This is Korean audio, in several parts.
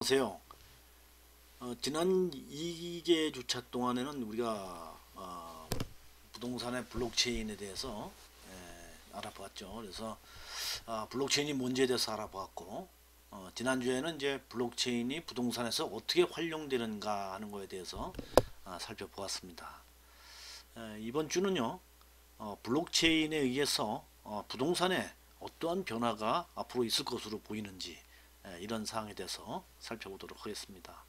안녕하세요. 지난 2개 주차 동안에는 우리가 부동산의 블록체인에 대해서 알아보았죠. 그래서 블록체인이 뭔지에 대해서 알아보았고, 지난주에는 이제 블록체인이 부동산에서 어떻게 활용되는가 하는 거에 대해서 살펴보았습니다. 이번 주는요, 블록체인에 의해서 부동산에 어떠한 변화가 앞으로 있을 것으로 보이는지 이런 사항에 대해서 살펴보도록 하겠습니다.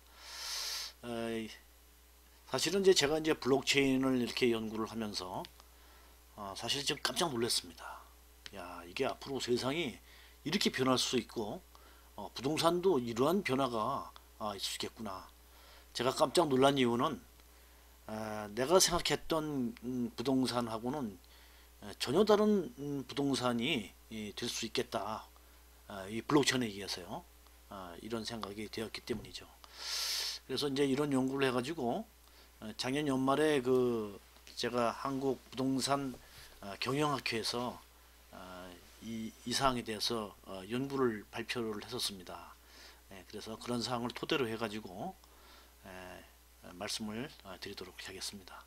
사실은 이제 제가 이제 블록체인을 이렇게 연구를 하면서 사실 좀 깜짝 놀랐습니다. 야, 이게 앞으로 세상이 이렇게 변할 수 있고 부동산도 이러한 변화가 있을 수 있겠구나. 제가 깜짝 놀란 이유는 내가 생각했던 부동산하고는 전혀 다른 부동산이 될 수 있겠다. 이 블록체인에 의해서요. 이런 생각이 되었기 때문이죠. 그래서 이제 이런 연구를 해가지고 작년 연말에 그 제가 한국 부동산 경영학회에서 이 사항에 대해서 연구를 발표를 했었습니다. 그래서 그런 사항을 토대로 해가지고 말씀을 드리도록 하겠습니다.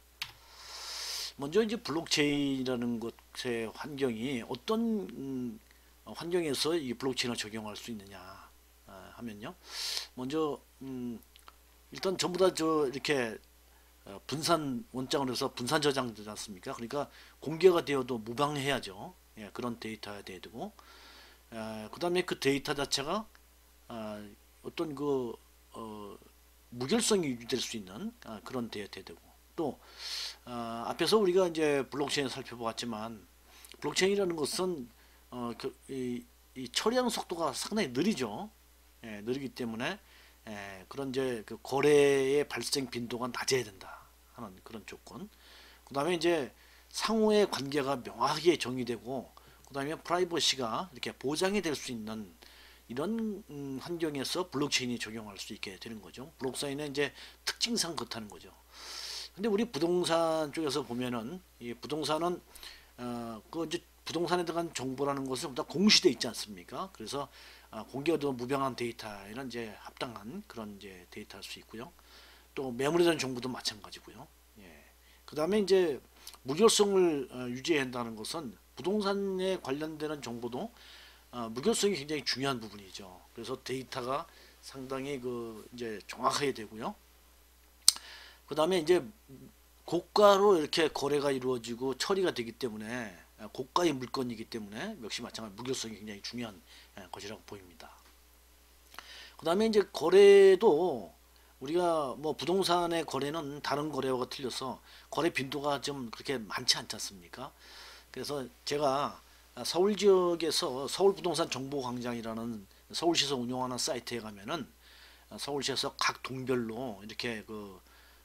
먼저 이제 블록체인이라는 것의 환경이 어떤 환경에서 이 블록체인을 적용할 수 있느냐 하면요. 먼저 일단 전부 다 이렇게 분산 원장으로 해서 분산 저장되지 않습니까? 그러니까 공개가 되어도 무방해야죠. 예, 그런 데이터가 돼야 되고, 그 다음에 그 데이터 자체가 어떤 그 무결성이 유지될 수 있는 그런 데이터가 되고, 또 앞에서 우리가 이제 블록체인을 살펴보았지만 블록체인이라는 것은 이 처리하는 속도가 상당히 느리죠. 예, 느리기 때문에 그런 이제 그 거래의 발생 빈도가 낮아야 된다 하는 그런 조건. 그 다음에 이제 상호의 관계가 명확하게 정의되고, 그 다음에 프라이버시가 이렇게 보장이 될 수 있는 이런 환경에서 블록체인이 적용할 수 있게 되는 거죠. 블록체인의 이제 특징상 그렇다는 거죠. 근데 우리 부동산 쪽에서 보면은 이 부동산은 그 이제 부동산에 들어간 정보라는 것은 다 공시돼 있지 않습니까? 그래서 공개도 무병한 데이터에는 이제 합당한 그런 이제 데이터일 수 있고요. 또 매물에 대한 정보도 마찬가지고요. 예. 그 다음에 이제 무결성을 유지해야 한다는 것은 부동산에 관련되는 정보도 무결성이 굉장히 중요한 부분이죠. 그래서 데이터가 상당히 그 이제 정확하게 되고요. 그 다음에 이제 고가로 이렇게 거래가 이루어지고 처리가 되기 때문에 고가의 물건이기 때문에 역시 마찬가지 무결성이 굉장히 중요한 것이라고 보입니다. 그 다음에 이제 거래도 우리가 뭐 부동산의 거래는 다른 거래와 틀려서 거래 빈도가 좀 그렇게 많지 않지 않습니까? 그래서 제가 서울 지역에서 서울부동산 정보광장이라는 서울시에서 운영하는 사이트에 가면은 서울시에서 각 동별로 이렇게 그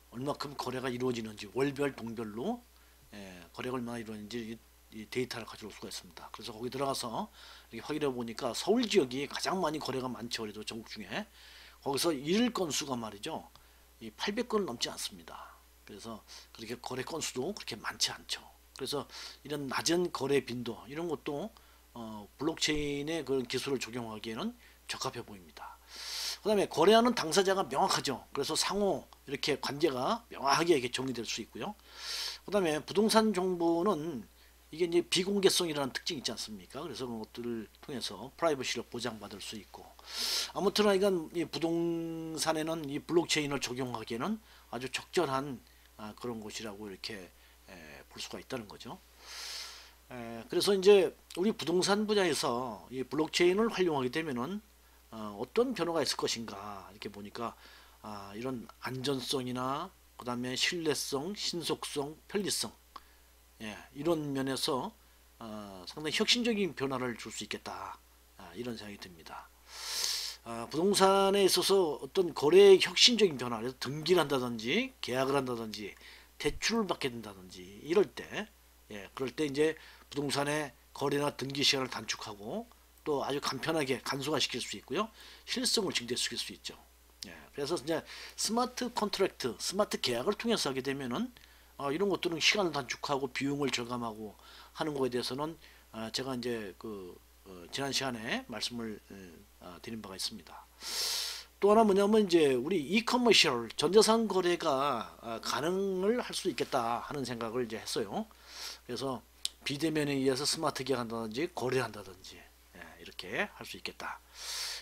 얼마큼 거래가 이루어지는지 월별 동별로 거래가 얼마나 이루어지는지 이 데이터를 가져올 수가 있습니다. 그래서 거기 들어가서 이렇게 확인해 보니까 서울 지역이 가장 많이 거래가 많죠. 그래도 전국 중에 거기서 일 건수가 말이죠. 이 800건을 넘지 않습니다. 그래서 그렇게 거래 건수도 그렇게 많지 않죠. 그래서 이런 낮은 거래 빈도 이런 것도 블록체인의 그런 기술을 적용하기에는 적합해 보입니다. 그 다음에 거래하는 당사자가 명확하죠. 그래서 상호 이렇게 관계가 명확하게 이렇게 정리될 수 있고요. 그 다음에 부동산 정보는 이게 이제 비공개성이라는 특징이 있지 않습니까? 그래서 그런 것들을 통해서 프라이버시를 보장받을 수 있고, 아무튼 이건 이 부동산에는 이 블록체인을 적용하기에는 아주 적절한 그런 곳이라고 이렇게 볼 수가 있다는 거죠. 그래서 이제 우리 부동산 분야에서 이 블록체인을 활용하게 되면은 어떤 변화가 있을 것인가 이렇게 보니까 이런 안전성이나 그 다음에 신뢰성, 신속성, 편리성 이런 면에서 상당히 혁신적인 변화를 줄 수 있겠다 이런 생각이 듭니다. 부동산에 있어서 어떤 거래의 혁신적인 변화, 그래서 등기를 한다든지 계약을 한다든지 대출을 받게 된다든지 이럴 때, 그럴 때 이제 부동산의 거래나 등기 시간을 단축하고 또 아주 간편하게 간소화시킬 수 있고요, 실성을 증대시킬 수 있죠. 그래서 이제 스마트 컨트랙트, 스마트 계약을 통해서 하게 되면은 이런 것들은 시간을 단축하고 비용을 절감하고 하는 거에 대해서는 제가 이제 그 지난 시간에 말씀을 드린 바가 있습니다. 또 하나 뭐냐면 이제 우리 이커머셜 전자상 거래가 가능을 할 수 있겠다 하는 생각을 이제 했어요. 그래서 비대면에 의해서 스마트 계약한다든지 거래한다든지 이렇게 할 수 있겠다.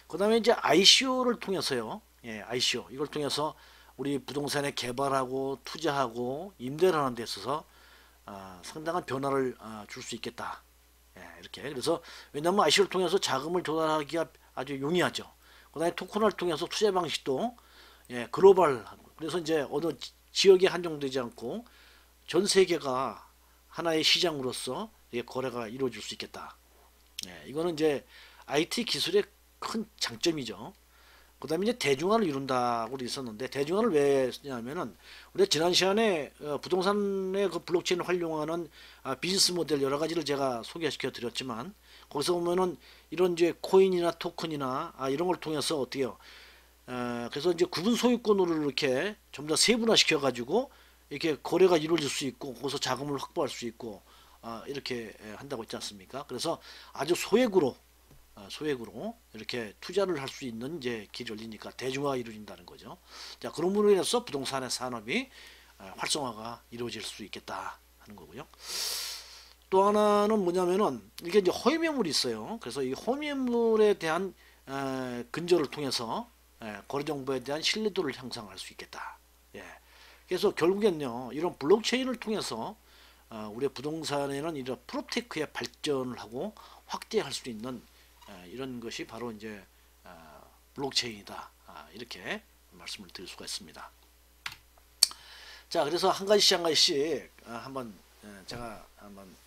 그 다음에 이제 ICO를 통해서요. ICO 이걸 통해서 우리 부동산에 개발하고 투자하고 임대를 하는 데 있어서 상당한 변화를 줄 수 있겠다. 이렇게 그래서 왜냐하면 ICO를 통해서 자금을 조달하기가 아주 용이하죠. 그 다음에 토큰을 통해서 투자 방식도 글로벌하고 그래서 이제 어느 지역에 한정되지 않고 전 세계가 하나의 시장으로서 거래가 이루어질 수 있겠다. 이거는 이제 IT 기술의 큰 장점이죠. 그 다음에 이제 대중화를 이룬다고 있었는데 대중화를 왜 했냐면은 우리가 지난 시간에 부동산의 그 블록체인을 활용하는 비즈니스 모델 여러 가지를 제가 소개시켜 드렸지만 거기서 보면은 이런 이제 코인이나 토큰이나 이런 걸 통해서 어떻게요? 그래서 이제 구분 소유권으로 이렇게 좀 더 세분화 시켜 가지고 이렇게 거래가 이루어질 수 있고 거기서 자금을 확보할 수 있고 이렇게 한다고 했지 않습니까? 그래서 아주 소액으로 이렇게 투자를 할 수 있는 이제 길이 열리니까 대중화가 이루어진다는 거죠. 자, 그런 부분으로 인해서 부동산의 산업이 활성화가 이루어질 수 있겠다 하는 거고요. 또 하나는 뭐냐면은 이게 이제 허위 매물이 있어요. 그래서 이 허위 매물에 대한 근절을 통해서 거래 정보에 대한 신뢰도를 향상할 수 있겠다. 그래서 결국엔요 이런 블록체인을 통해서 우리의 부동산에는 이런 프로테크의 발전을 하고 확대할 수 있는 이런 것이 바로 이제 블록체인이다. 이렇게 말씀을 드릴 수가 있습니다. 자, 그래서 한 가지씩 한 가지씩 한번 제가 한번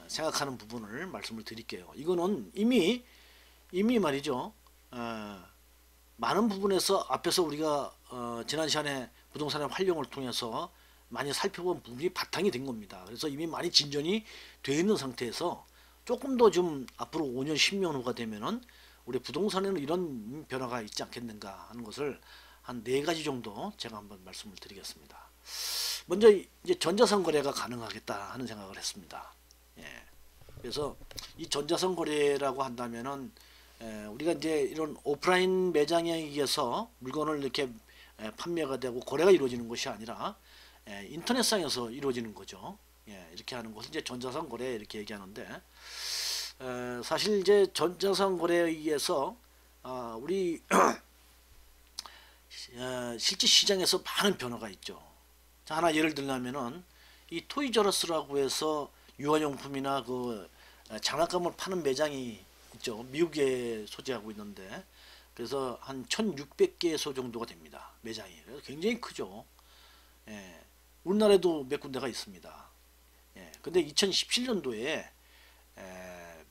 생각하는 부분을 말씀을 드릴게요. 이거는 이미 말이죠. 많은 부분에서 앞에서 우리가 지난 시간에 부동산의 활용을 통해서 많이 살펴본 부분이 바탕이 된 겁니다. 그래서 이미 많이 진전이 되어 있는 상태에서 조금 더 좀 앞으로 5년 10년 후가 되면은 우리 부동산에는 이런 변화가 있지 않겠는가 하는 것을 한 4가지 정도 제가 한번 말씀을 드리겠습니다. 먼저 이제 전자상 거래가 가능하겠다 하는 생각을 했습니다. 그래서 이 전자상 거래라고 한다면은 우리가 이제 이런 오프라인 매장에 의해서 물건을 이렇게 판매가 되고 거래가 이루어지는 것이 아니라 인터넷상에서 이루어지는 거죠. 이렇게 하는 것을 이제 전자상 거래 이렇게 얘기하는데 사실 이제 전자상 거래에 의해서 우리 실제 시장에서 많은 변화가 있죠. 자, 하나 예를 들자면은 이 토이저러스라고 해서 유아용품이나 그 장난감을 파는 매장이 있죠. 미국에 소재하고 있는데 그래서 한 1600개소 정도가 됩니다. 매장이. 굉장히 크죠. 우리나라에도 몇 군데가 있습니다. 근데 2017년도에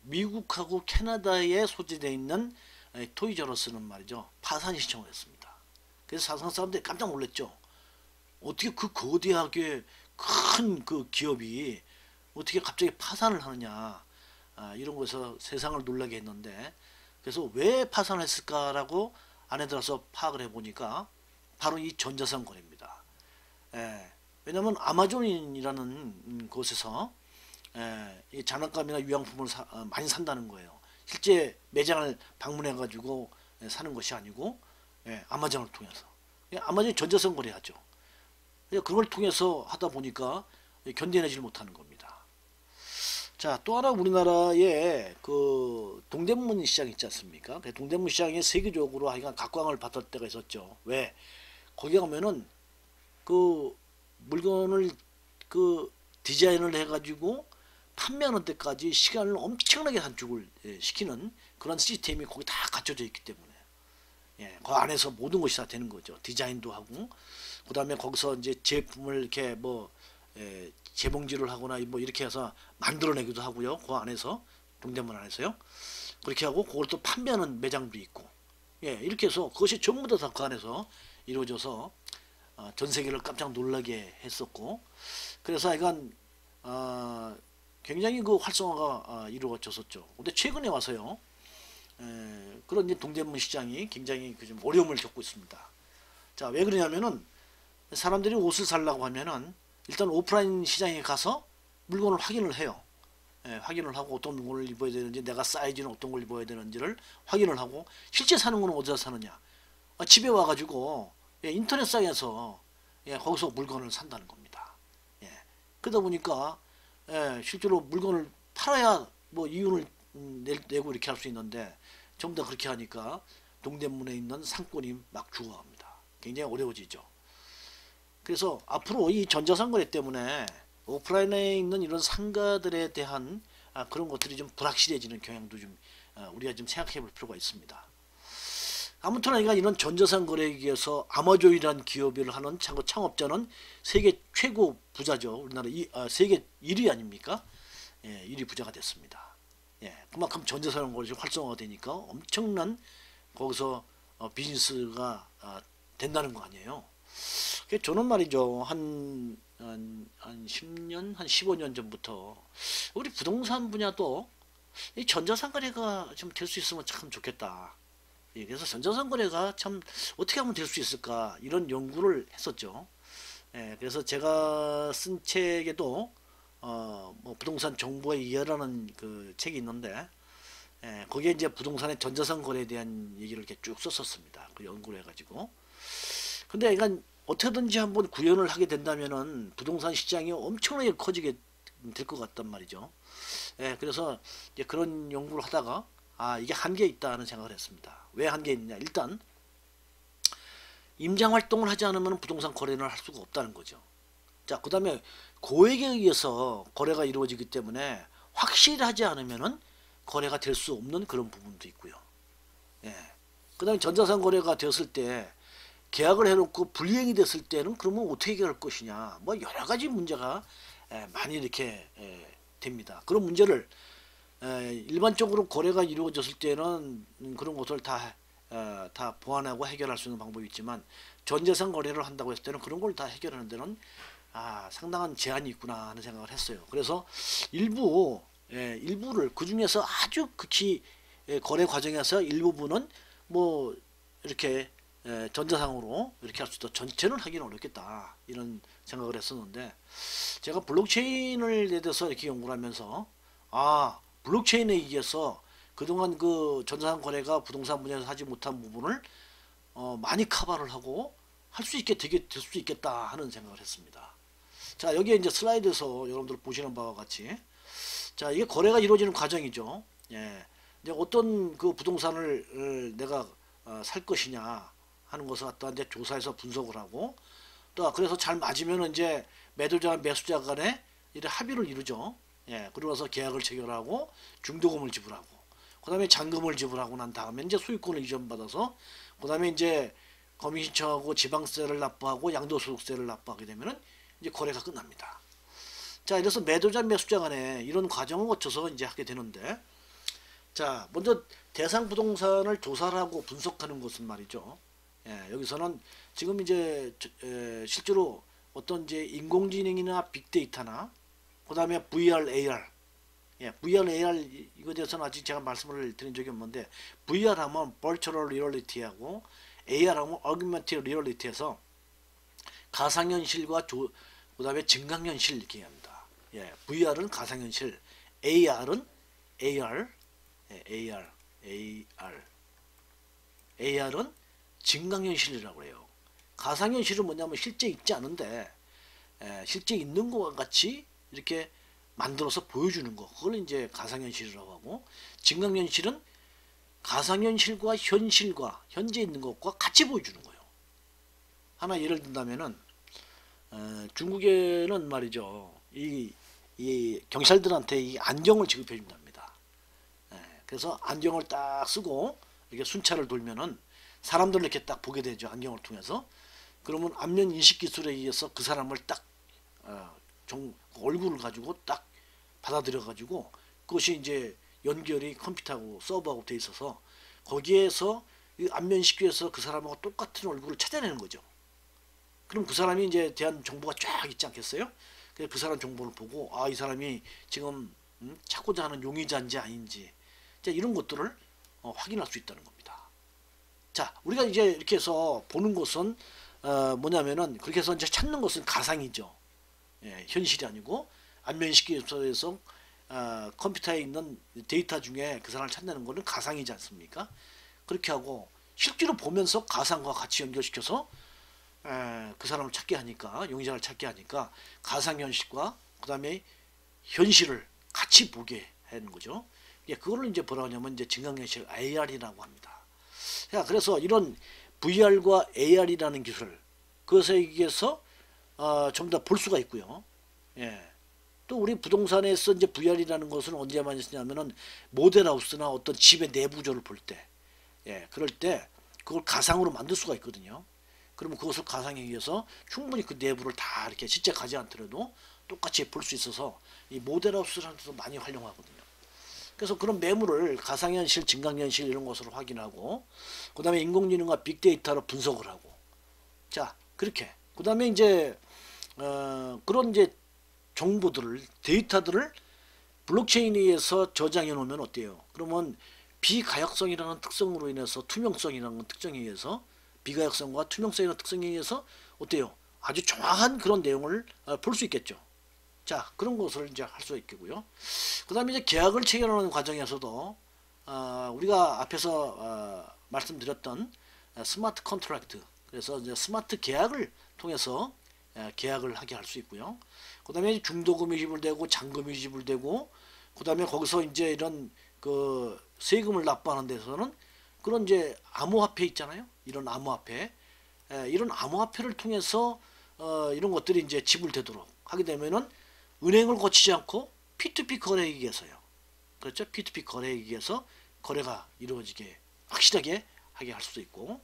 미국하고 캐나다에 소재되어 있는 토이저러스는 말이죠. 파산이 신청을 했습니다. 그래서 사상 사람들이 깜짝 놀랐죠. 어떻게 그 거대하게 큰 그 기업이 어떻게 갑자기 파산을 하느냐. 이런 것에서 세상을 놀라게 했는데 그래서 왜 파산을 했을까라고 안에 들어서 파악을 해보니까 바로 이 전자상 거래입니다. 왜냐하면 아마존이라는 곳에서 이 장난감이나 유양품을 많이 산다는 거예요. 실제 매장을 방문해 가지고 사는 것이 아니고 아마존을 통해서 아마존이 전자상 거래하죠. 그걸 통해서 하다 보니까 견뎌내지 못하는 겁니다. 자, 또 하나 우리나라에 그 동대문 시장 있지 않습니까? 그 동대문 시장이 세계적으로 하여간 각광을 받을 때가 있었죠. 왜? 거기 가면은 그 물건을 그 디자인을 해가지고 판매하는 데까지 시간을 엄청나게 단축을 시키는 그런 시스템이 거기 다 갖춰져 있기 때문에 그 안에서 모든 것이 다 되는 거죠. 디자인도 하고 그 다음에 거기서 이제 제품을 이렇게 뭐 재봉질을 하거나 뭐 이렇게 해서 만들어내기도 하고요. 그 안에서 동대문 안에서요. 그렇게 하고 그걸 또 판매하는 매장도 있고 이렇게 해서 그것이 전부 다 그 안에서 이루어져서 전 세계를 깜짝 놀라게 했었고 그래서 하여간 굉장히 그 활성화가 이루어졌었죠. 근데 최근에 와서요. 그런 이제 동대문 시장이 굉장히 좀 어려움을 겪고 있습니다. 자, 왜 그러냐면은 사람들이 옷을 살려고 하면은 일단 오프라인 시장에 가서 물건을 확인을 해요. 확인을 하고 어떤 물건을 입어야 되는지 내가 사이즈는 어떤 걸 입어야 되는지를 확인을 하고 실제 사는 거는 어디서 사느냐 집에 와가지고 인터넷상에서 거기서 물건을 산다는 겁니다. 그러다 보니까 실제로 물건을 팔아야 뭐 이윤을 내고 이렇게 할 수 있는데 전부 다 그렇게 하니까 동대문에 있는 상권이 막 죽어갑니다. 굉장히 어려워지죠. 그래서 앞으로 이 전자상거래 때문에 오프라인에 있는 이런 상가들에 대한 그런 것들이 좀 불확실해지는 경향도 좀 우리가 좀 생각해 볼 필요가 있습니다. 아무튼 이런 전자상거래기에서 아마존이라는 기업을 하는 창업자는 세계 최고 부자죠. 우리나라 세계 1위 아닙니까? 1위 부자가 됐습니다. 그만큼 전자상거래가 활성화가 되니까 엄청난 거기서 비즈니스가 된다는 거 아니에요. 저는 말이죠. 한 10년, 한 15년 전부터 우리 부동산 분야도 이 전자상거래가 좀 될 수 있으면 참 좋겠다. 그래서 전자상거래가 참 어떻게 하면 될 수 있을까 이런 연구를 했었죠. 그래서 제가 쓴 책에도 뭐 부동산 정보의 이해라는 그 책이 있는데 거기에 이제 부동산의 전자상거래에 대한 얘기를 이렇게 쭉 썼었습니다. 그 연구를 해가지고. 근데 이건 어떻게든지 한번 구현을 하게 된다면은 부동산 시장이 엄청나게 커지게 될 것 같단 말이죠. 그래서 이제 그런 연구를 하다가 이게 한계 있다는 생각을 했습니다. 왜 한계 있느냐? 일단 임장 활동을 하지 않으면 부동산 거래를 할 수가 없다는 거죠. 자, 그다음에 고액에 의해서 거래가 이루어지기 때문에 확실하지 않으면은 거래가 될 수 없는 그런 부분도 있고요. 그다음에 전자상 거래가 되었을 때 계약을 해놓고 불이행이 됐을 때는 그러면 어떻게 해결할 것이냐, 뭐 여러 가지 문제가 많이 이렇게 됩니다. 그런 문제를 일반적으로 거래가 이루어졌을 때는 그런 것을 다 보완하고 해결할 수 있는 방법이 있지만 전자상 거래를 한다고 했을 때는 그런 걸 다 해결하는 데는 상당한 제한이 있구나 하는 생각을 했어요. 그래서 일부를 그 중에서 아주 극히 거래 과정에서 일부분은 뭐 이렇게 전자상으로 이렇게 할 수 있다. 전체는 하기는 어렵겠다 이런 생각을 했었는데 제가 블록체인을 대해서 이렇게 연구를 하면서 블록체인에 의해서 그동안 그 전자상 거래가 부동산 분야에서 하지 못한 부분을 많이 커버를 하고 할 수 있게 될 수 있겠다 하는 생각을 했습니다. 자, 여기에 이제 슬라이드에서 여러분들 보시는 바와 같이 자, 이게 거래가 이루어지는 과정이죠. 이제 어떤 그 부동산을 내가 살 것이냐 하는 것을 갖다 이제 조사해서 분석을 하고 또 그래서 잘 맞으면 이제 매도자와 매수자 간에 이런 합의를 이루죠. 그러고서 계약을 체결하고 중도금을 지불하고 그다음에 잔금을 지불하고 난 다음에 이제 소유권을 이전받아서 그다음에 이제 검인 신청하고 지방세를 납부하고 양도소득세를 납부하게 되면은 이제 거래가 끝납니다. 자, 이래서 매도자 매수자 간에 이런 과정을 거쳐서 이제 하게 되는데 자, 먼저 대상 부동산을 조사를 하고 분석하는 것은 말이죠. 여기서는 지금 이제 실제로 어떤 이제 인공지능이나 빅데이터나 그다음에 VR, AR, VR, AR 이거에 대해서는 아직 제가 말씀을 드린 적이 없는데 VR 하면 Virtual Reality하고 AR 하면 Augmented Reality에서 가상현실과 그다음에 증강현실 이렇게 합니다. VR은 가상현실, AR은 AR, AR은 증강현실이라고 해요. 가상현실은 뭐냐면 실제 있지 않은데 실제 있는 것과 같이 이렇게 만들어서 보여주는 거, 그걸 이제 가상현실이라고 하고 증강현실은 가상현실과 현실과 현재 있는 것과 같이 보여주는 거예요. 하나 예를 든다면은 중국에는 말이죠, 이 경찰들한테 이 안경을 지급해 준답니다. 그래서 안경을 딱 쓰고 이렇게 순찰을 돌면은 사람들을 이렇게 딱 보게 되죠. 안경을 통해서. 그러면 안면 인식 기술에 의해서 그 사람을 딱 얼굴을 가지고 딱 받아들여 가지고 그것이 이제 연결이 컴퓨터하고 서버하고 돼 있어서 거기에서 이 안면 인식기에서 그 사람하고 똑같은 얼굴을 찾아내는 거죠. 그럼 그 사람이 이제 대한 정보가 쫙 있지 않겠어요? 그래서 그 사람 정보를 보고 이 사람이 지금 찾고자 하는 용의자인지 아닌지 이런 것들을 확인할 수 있다는 겁니다. 자, 우리가 이제 이렇게 해서 보는 것은 뭐냐면은 그렇게 해서 이제 찾는 것은 가상이죠. 현실이 아니고 안면인식기에서 컴퓨터에 있는 데이터 중에 그 사람을 찾는 거는 가상이지 않습니까? 그렇게 하고 실제로 보면서 가상과 같이 연결시켜서 그 사람을 찾게 하니까, 용의자를 찾게 하니까 가상현실과 그 다음에 현실을 같이 보게 하는 거죠. 그거를 이제 뭐라고 하냐면 이제 증강현실 AR이라고 합니다. 자, 그래서 이런 VR과 AR이라는 기술, 그것에 의해서 전부 다 볼 수가 있고요. 예. 또 우리 부동산에서 이제 VR이라는 것은 언제 많이 쓰냐면은 모델하우스나 어떤 집의 내부조를 볼 때, 예, 그럴 때 그걸 가상으로 만들 수가 있거든요. 그러면 그것을 가상에 의해서 충분히 그 내부를 다 이렇게 실제 가지 않더라도 똑같이 볼 수 있어서 이 모델하우스라는 데도 많이 활용하거든요. 그래서 그런 매물을 가상현실, 증강현실 이런 것으로 확인하고, 그 다음에 인공지능과 빅데이터로 분석을 하고, 자, 그렇게. 그 다음에 이제, 그런 이제 정보들을, 데이터들을 블록체인에 의해서 저장해 놓으면 어때요? 그러면 비가역성이라는 특성으로 인해서, 투명성이라는 특성에 의해서, 비가역성과 투명성이라는 특성에 의해서 어때요? 아주 정확한 그런 내용을 볼 수 있겠죠. 자, 그런 것을 이제 할 수 있겠고요. 그 다음에 이제 계약을 체결하는 과정에서도 우리가 앞에서 말씀드렸던 스마트 컨트랙트, 그래서 이제 스마트 계약을 통해서 계약을 하게 할 수 있고요. 그 다음에 중도금이 지불되고 잔금이 지불되고, 그 다음에 거기서 이제 이런 그 세금을 납부하는 데서는 그런 이제 암호화폐 있잖아요. 이런 암호화폐, 이런 암호화폐를 통해서 이런 것들이 이제 지불되도록 하게 되면은 은행을 거치지 않고 P2P 거래액에서요. 그렇죠? P2P 거래액에서 거래가 이루어지게 확실하게 하게 할 수도 있고,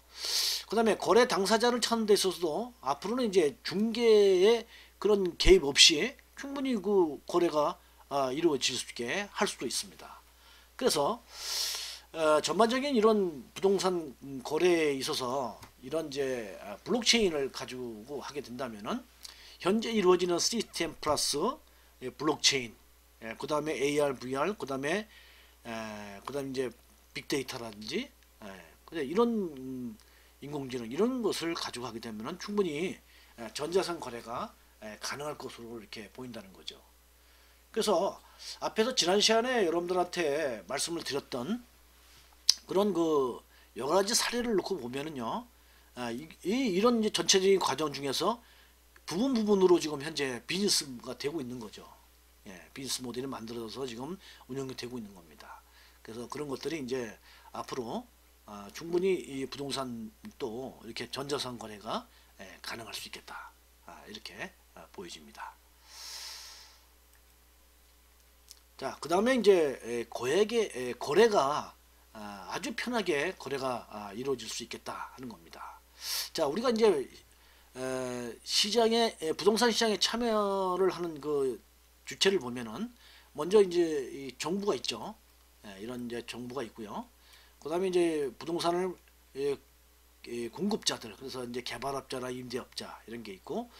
그 다음에 거래 당사자를 찾는 데 있어서도 앞으로는 이제 중개의 그런 개입 없이 충분히 그 거래가 이루어질 수 있게 할 수도 있습니다. 그래서 전반적인 이런 부동산 거래에 있어서 이런 이제 블록체인을 가지고 하게 된다면은 현재 이루어지는 시스템 플러스 블록체인, 그 다음에 AR, VR, 그 다음에 이제 빅데이터라든지, 이런 인공지능 이런 것을 가지고 하게 되면 충분히 전자상 거래가 가능할 것으로 이렇게 보인다는 거죠. 그래서 앞에서 지난 시간에 여러분들한테 말씀을 드렸던 그런 그 여러 가지 사례를 놓고 보면은요, 이런 이제 전체적인 과정 중에서 부분으로 지금 현재 비즈니스가 되고 있는 거죠. 예, 비즈니스 모델을 만들어서 지금 운영이 되고 있는 겁니다. 그래서 그런 것들이 이제 앞으로 충분히 이 부동산도 이렇게 전자상 거래가 가능할 수 있겠다. 이렇게 보여집니다. 자, 그 다음에 이제 고액의 거래가 아주 편하게 거래가 이루어질 수 있겠다 하는 겁니다. 자, 우리가 이제 시장에, 부동산 시장에 참여를 하는 그 주체를 보면은 먼저 이제 이 정부가 있죠. 이런 이제 정부가 있고요. 그 다음에 이제 부동산을 공급자들, 그래서 이제 개발업자나 임대업자 이런 게 있고,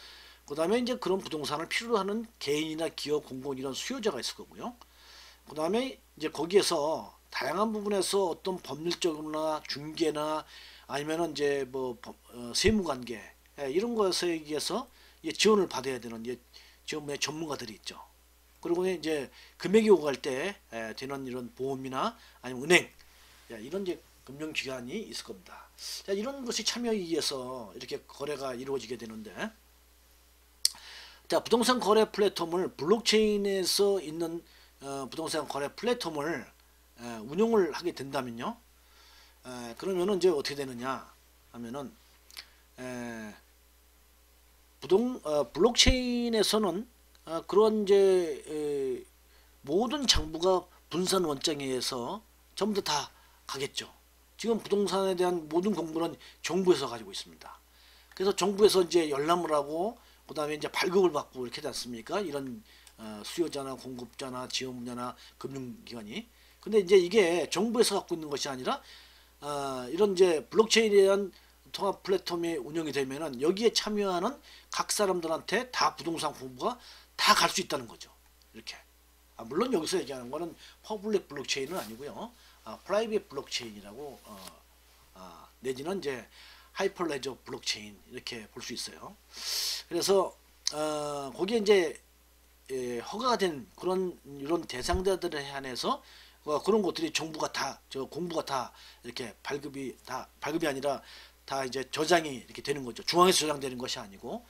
그 다음에 이제 그런 부동산을 필요로 하는 개인이나 기업, 공무원 이런 수요자가 있을 거고요. 그 다음에 이제 거기에서 다양한 부분에서 어떤 법률적으로나 중개나 아니면은 이제 뭐 세무관계 이런 것에 의해서 지원을 받아야 되는 지원의 전문가들이 있죠. 그리고 이제 금액이 오갈 때 되는 이런 보험이나 아니면 은행, 이런 이제 금융기관이 있을 겁니다. 자, 이런 것이 참여에 의해서 이렇게 거래가 이루어지게 되는데, 자, 부동산 거래 플랫폼을 블록체인에서 있는 부동산 거래 플랫폼을 운용을 하게 된다면요, 그러면은 이제 어떻게 되느냐 하면은 블록체인에서는 그런 이제 모든 장부가 분산 원장에 의해서 전부 다 가겠죠. 지금 부동산에 대한 모든 공부는 정부에서 가지고 있습니다. 그래서 정부에서 이제 열람을 하고 그 다음에 이제 발급을 받고 이렇게 되지 않습니까? 이런 수요자나 공급자나 지원 분야나 금융기관이. 근데 이제 이게 정부에서 갖고 있는 것이 아니라 이런 이제 블록체인에 대한 통합 플랫폼이 운영이 되면은 여기에 참여하는 각 사람들한테 다 부동산 공부가 다 갈 수 있다는 거죠. 이렇게. 물론 여기서 얘기하는 거는 퍼블릭 블록체인은 아니고요. 프라이빗 블록체인이라고 내지는 이제 하이퍼레저 블록체인 이렇게 볼 수 있어요. 그래서 거기에 이제 허가가 된 그런 이런 대상자들에 한해서 그런 것들이 정부가 다 공부가 다 이렇게 발급이 아니라 다 이제 저장이 이렇게 되는 거죠. 중앙에서 저장되는 것이 아니고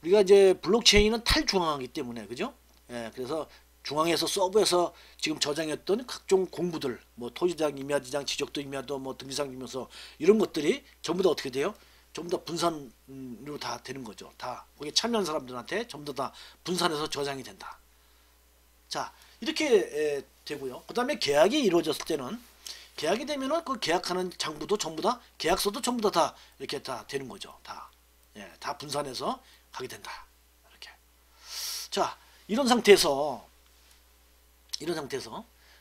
우리가 이제 블록체인은 탈중앙이기 때문에 그죠? 예, 그래서 중앙에서 서버에서 지금 저장했던 각종 공부들 뭐 토지장, 임야지장, 지적도 임야도 뭐 등기상 증명서 이런 것들이 전부 다 어떻게 돼요? 전부 다 분산으로 다 되는 거죠. 다 거기에 참여한 사람들한테 전부 다 분산해서 저장이 된다. 자 이렇게 되고요. 그 다음에 계약이 이루어졌을 때는 계약이 되면은 그 계약하는 장부도 전부 다 계약서도 전부 다 이렇게 다 되는 거죠. 다 분산해서 가게 된다. 이렇게. 자 이런 상태에서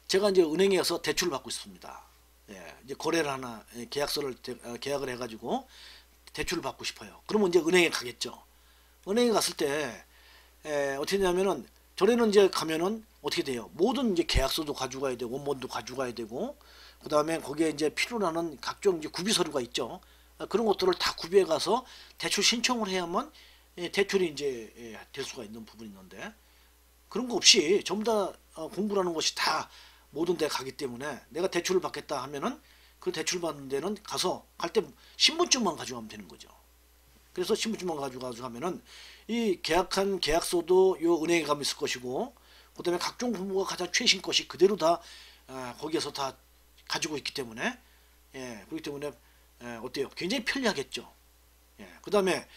제가 이제 은행에 가서 대출을 받고 있습니다. 이제 거래를 하나 계약을 해가지고 대출을 받고 싶어요. 그러면 이제 은행에 가겠죠. 은행에 갔을 때 어떻게 되냐면은 전에는 이제 가면은 어떻게 돼요? 모든 이제 계약서도 가져가야 되고 원본도 가져가야 되고 그 다음에 거기에 이제 필요로 하는 각종 이제 구비 서류가 있죠. 그런 것들을 다 구비해 가서 대출 신청을 해야만 대출이 이제 될 수가 있는 부분이 있는데 그런 거 없이 전부 다 공부라는 것이 다 모든 데 가기 때문에 내가 대출을 받겠다 하면은 그 대출 받는 데는 갈 때 신분증만 가져가면 되는 거죠. 그래서 신분증만 가져가면은 이 계약한 계약서도 요 은행에 가면 있을 것이고 그 다음에 각종 공부가 가장 최신 것이 그대로 다 거기에서 다 가지고 있기 때문에 그렇기 때문에 어때요? 굉장히 편리하겠죠. 그 다음에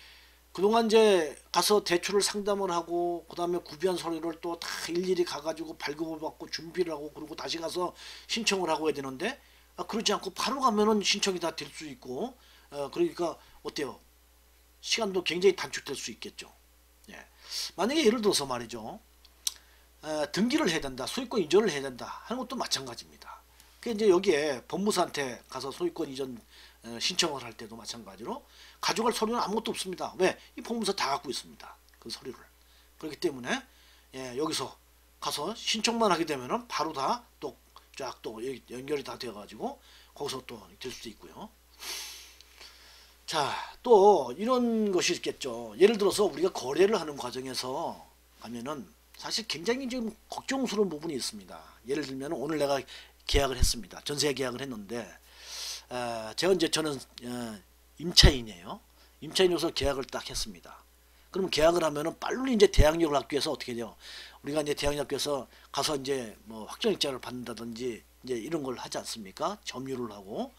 그동안 이제 가서 대출을 상담을 하고 그 다음에 구비한 서류를 또 다 일일이 가가지고 발급을 받고 준비를 하고 그리고 다시 가서 신청을 하고 해야 되는데 그러지 않고 바로 가면은 신청이 다 될 수 있고 그러니까 어때요? 시간도 굉장히 단축될 수 있겠죠. 만약에 예를 들어서 말이죠. 등기를 해야 된다. 소유권 이전을 해야 된다. 하는 것도 마찬가지입니다. 그 이제 여기에 법무사한테 가서 소유권 이전 신청을 할 때도 마찬가지로 가져갈 서류는 아무것도 없습니다. 왜? 이 법무사 다 갖고 있습니다. 그 서류를. 그렇기 때문에 여기서 가서 신청만 하게 되면은 바로 다 또 쫙 또 연결이 다 되어가지고 거기서 또 될 수도 있고요. 자, 또 이런 것이 있겠죠. 예를 들어서 우리가 거래를 하는 과정에서 가면은 사실 굉장히 좀 걱정스러운 부분이 있습니다. 예를 들면 오늘 내가 계약을 했습니다. 전세 계약을 했는데 저는 임차인이에요. 임차인으로서 계약을 딱 했습니다. 그러면 계약을 하면은 빨리 이제 대항력을 받기 위해서 어떻게 돼요? 우리가 이제 대항력에서 가서 이제 뭐 확정일자를 받는다든지 이제 이런 걸 하지 않습니까? 점유를 하고,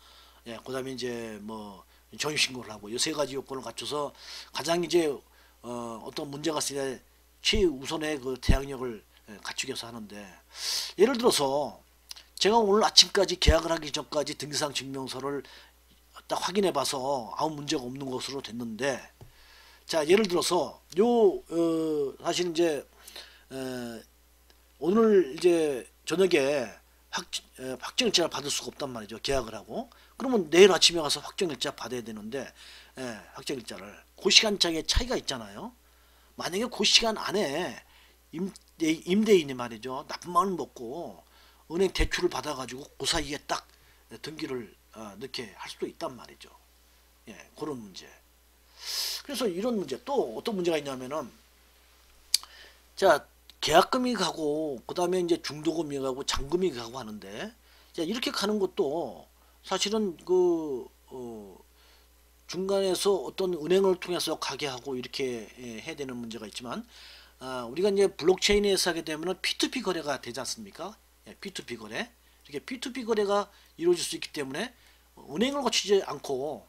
그다음에 이제 뭐 전입신고를 하고 이 세 가지 요건을 갖춰서 가장 이제 어떤 문제가 있을 때 최우선의 그 대항력을 갖추기 위해서 하는데 예를 들어서 제가 오늘 아침까지 계약을 하기 전까지 등기상 증명서를 딱 확인해 봐서 아무 문제가 없는 것으로 됐는데 자 예를 들어서 사실 이제 오늘 이제 저녁에 확정일자를 받을 수가 없단 말이죠. 계약을 하고 그러면 내일 아침에 가서 확정일자 받아야 되는데 확정일자를 그 시간장의 차이가 있잖아요. 만약에 그 시간 안에 임대인이 말이죠. 나쁜 마음을 먹고 은행 대출을 받아가지고 그 사이에 딱 등기를 넣게 할 수도 있단 말이죠. 그런 문제. 그래서 이런 문제 또 어떤 문제가 있냐면은 자 계약금이 가고 그 다음에 이제 중도금이 가고 잔금이 가고 하는데 자 이렇게 가는 것도 사실은 중간에서 어떤 은행을 통해서 가게 하고 이렇게 해야 되는 문제가 있지만 우리가 이제 블록체인에서 하게 되면 P2P 거래가 되지 않습니까? P2P 거래 이렇게 P2P 거래가 이루어질 수 있기 때문에 은행을 거치지 않고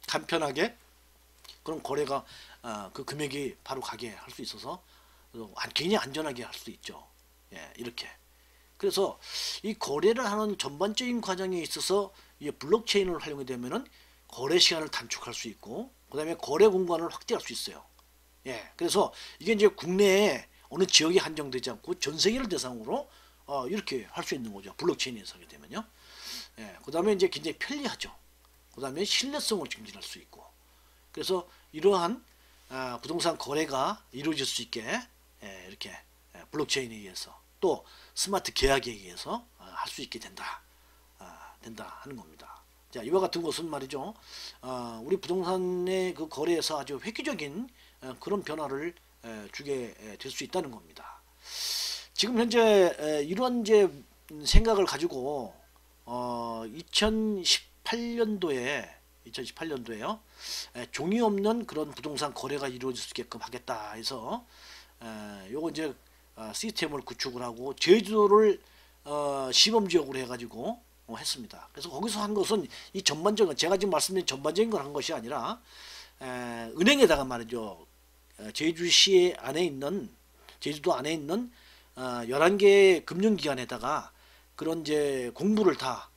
간편하게 그런 거래가 그 금액이 바로 가게 할 수 있어서 굉장히 안전하게 할 수 있죠. 이렇게 그래서 이 거래를 하는 전반적인 과정에 있어서 이 블록체인을 활용이 되면은 거래 시간을 단축할 수 있고 그 다음에 거래 공간을 확대할 수 있어요. 그래서 이게 이제 국내에 어느 지역에 한정되지 않고 전 세계를 대상으로 이렇게 할 수 있는 거죠. 블록체인에서 하게 되면요. 그 다음에 이제 굉장히 편리하죠. 그 다음에 신뢰성을 증진할 수 있고 그래서 이러한 부동산 거래가 이루어질 수 있게 이렇게 블록체인에 의해서 또 스마트 계약에 의해서 할 수 있게 된다 하는 겁니다. 자 이와 같은 것은 말이죠. 우리 부동산의 그 거래에서 아주 획기적인 그런 변화를 주게 될 수 있다는 겁니다. 지금 현재 이런 이제 생각을 가지고 2018년도에요. 종이 없는 그런 부동산 거래가 이루어질 수 있게끔 하겠다 해서 요거 이제 시스템을 구축을 하고 제주도를 시범 지역으로 해가지고 했습니다. 그래서 거기서 한 것은 이 전반적인 제가 지금 말씀드린 전반적인 걸 한 것이 아니라 은행에다가 말이죠. 제주시 안에 있는 제주도 안에 있는 11개의 금융기관에다가 그런 이제 공부를 다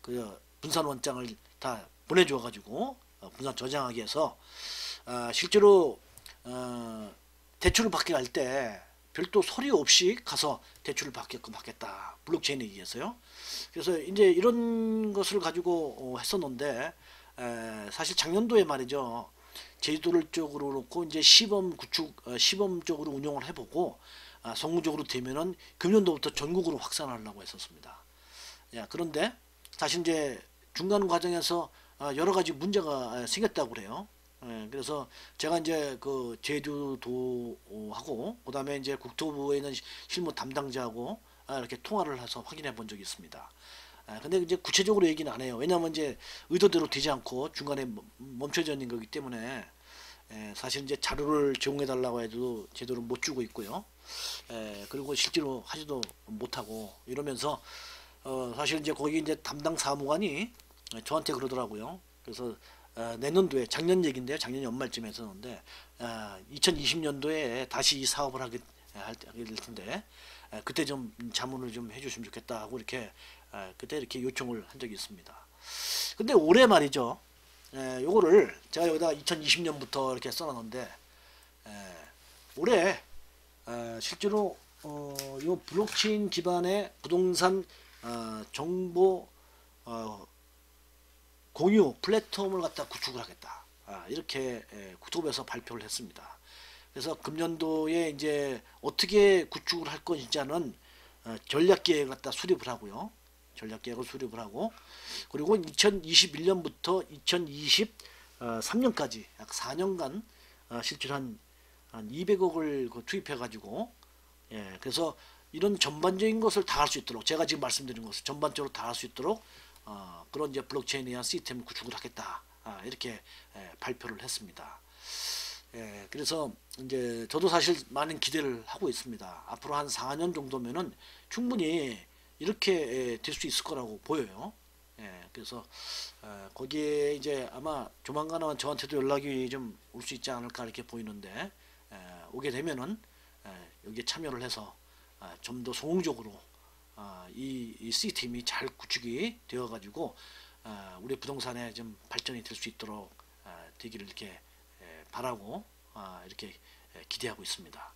그 분산 원장을 다 보내줘 가지고 분산 저장하게 해서 실제로 대출을 받게 할 때 별도 서류 없이 가서 대출을 받게끔 하겠다. 블록체인에 의해서요. 그래서 이제 이런 것을 가지고 했었는데 사실 작년도에 말이죠. 제주도를 쪽으로 놓고 이제 시범 구축 시범적으로 운영을 해보고 성공적으로 되면은 금년도부터 전국으로 확산하려고 했었습니다. 야, 그런데 사실 이제 중간 과정에서 여러 가지 문제가 생겼다고 그래요. 그래서 제가 이제 그 제주도하고 그다음에 이제 국토부에 있는 실무 담당자하고 이렇게 통화를 해서 확인해 본 적이 있습니다. 근데 이제 구체적으로 얘기는 안 해요. 왜냐하면 이제 의도대로 되지 않고 중간에 멈춰져 있는 거기 때문에 사실 이제 자료를 제공해 달라고 해도 제대로 못 주고 있고요. 그리고 실제로 하지도 못하고 이러면서 사실 이제 거기 이제 담당 사무관이 저한테 그러더라고요. 그래서 내년도에 작년 얘기인데요. 작년 연말쯤에 했었는데 2020년도에 다시 이 사업을 하게 될 텐데 그때 좀 자문을 좀 해주시면 좋겠다 하고 이렇게 그때 이렇게 요청을 한 적이 있습니다. 근데 올해 말이죠. 요거를 제가 여기다 2020년부터 이렇게 써놨는데 올해 실제로 요 블록체인 기반의 부동산 정보 공유 플랫폼을 갖다 구축을 하겠다. 이렇게 국토부에서 발표를 했습니다. 그래서 금년도에 이제 어떻게 구축을 할 것인지는 전략 계획을 갖다 수립을 하고요. 전략 계획을 수립을 하고 그리고 2021년부터 2023년까지 약 4년간 실제로 한 200억을 투입해 가지고 그래서 이런 전반적인 것을 다 할 수 있도록 제가 지금 말씀드린 것을 전반적으로 다 할 수 있도록 그런 이제 블록체인에 의한 시스템 구축을 하겠다. 이렇게 발표를 했습니다. 그래서 이제 저도 사실 많은 기대를 하고 있습니다. 앞으로 한 4년 정도면은 충분히 이렇게 될 수 있을 거라고 보여요. 그래서 거기에 이제 아마 조만간은 저한테도 연락이 좀 올 수 있지 않을까 이렇게 보이는데 오게 되면은 여기에 참여를 해서 좀 더 성공적으로 이 시스템이 잘 구축이 되어 가지고 우리 부동산에 좀 발전이 될 수 있도록 되기를 이렇게 바라고 이렇게 기대하고 있습니다.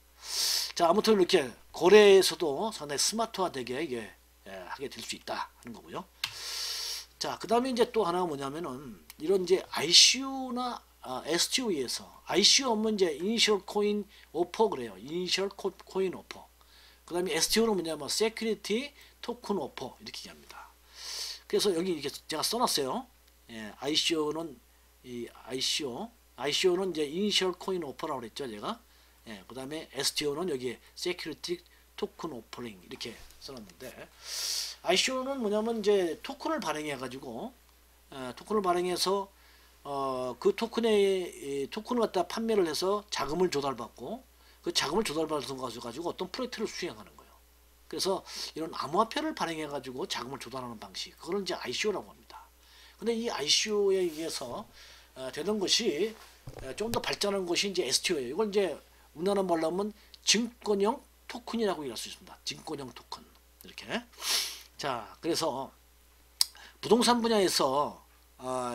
자, 아무튼 이렇게 거래에서도 상당히 스마트화되게 이게 하게 될 수 있다 하는 거고요. 자, 그 다음에 이제 또 하나가 뭐냐면은 이런 이제 ICO나 STO에서 ICO 하면 이제 이니셜 코인 오퍼 그래요. 이니셜 코인 오퍼. 그 다음에 STO는 뭐냐면 세큐리티 토큰 오퍼 이렇게 얘기합니다. 그래서 여기 이렇게 제가 써놨어요. ICO는 이 ICO는 이제 이니셜 코인 오퍼라고 그랬죠, 제가. 그 다음에 STO는 여기에 세큐리티 토큰 오퍼링 이렇게 써놨는데 ICO는 뭐냐면 이제 토큰을 발행해 가지고 토큰을 발행해서 그 토큰을 갖다 판매를 해서 자금을 조달받고 그 자금을 조달받아서 가지고 어떤 프로젝트를 수행하는 거예요. 그래서 이런 암호화폐를 발행해 가지고 자금을 조달하는 방식 그걸 이제 ICO라고 합니다. 근데 이 ICO에 의해서 되는 것이 좀 더 발전한 것이 이제 STO예요. 이걸 이제 우리나라 말로 하면 증권형 토큰이라고 얘기할 수 있습니다. 증권형 토큰 이렇게. 자, 그래서 부동산 분야에서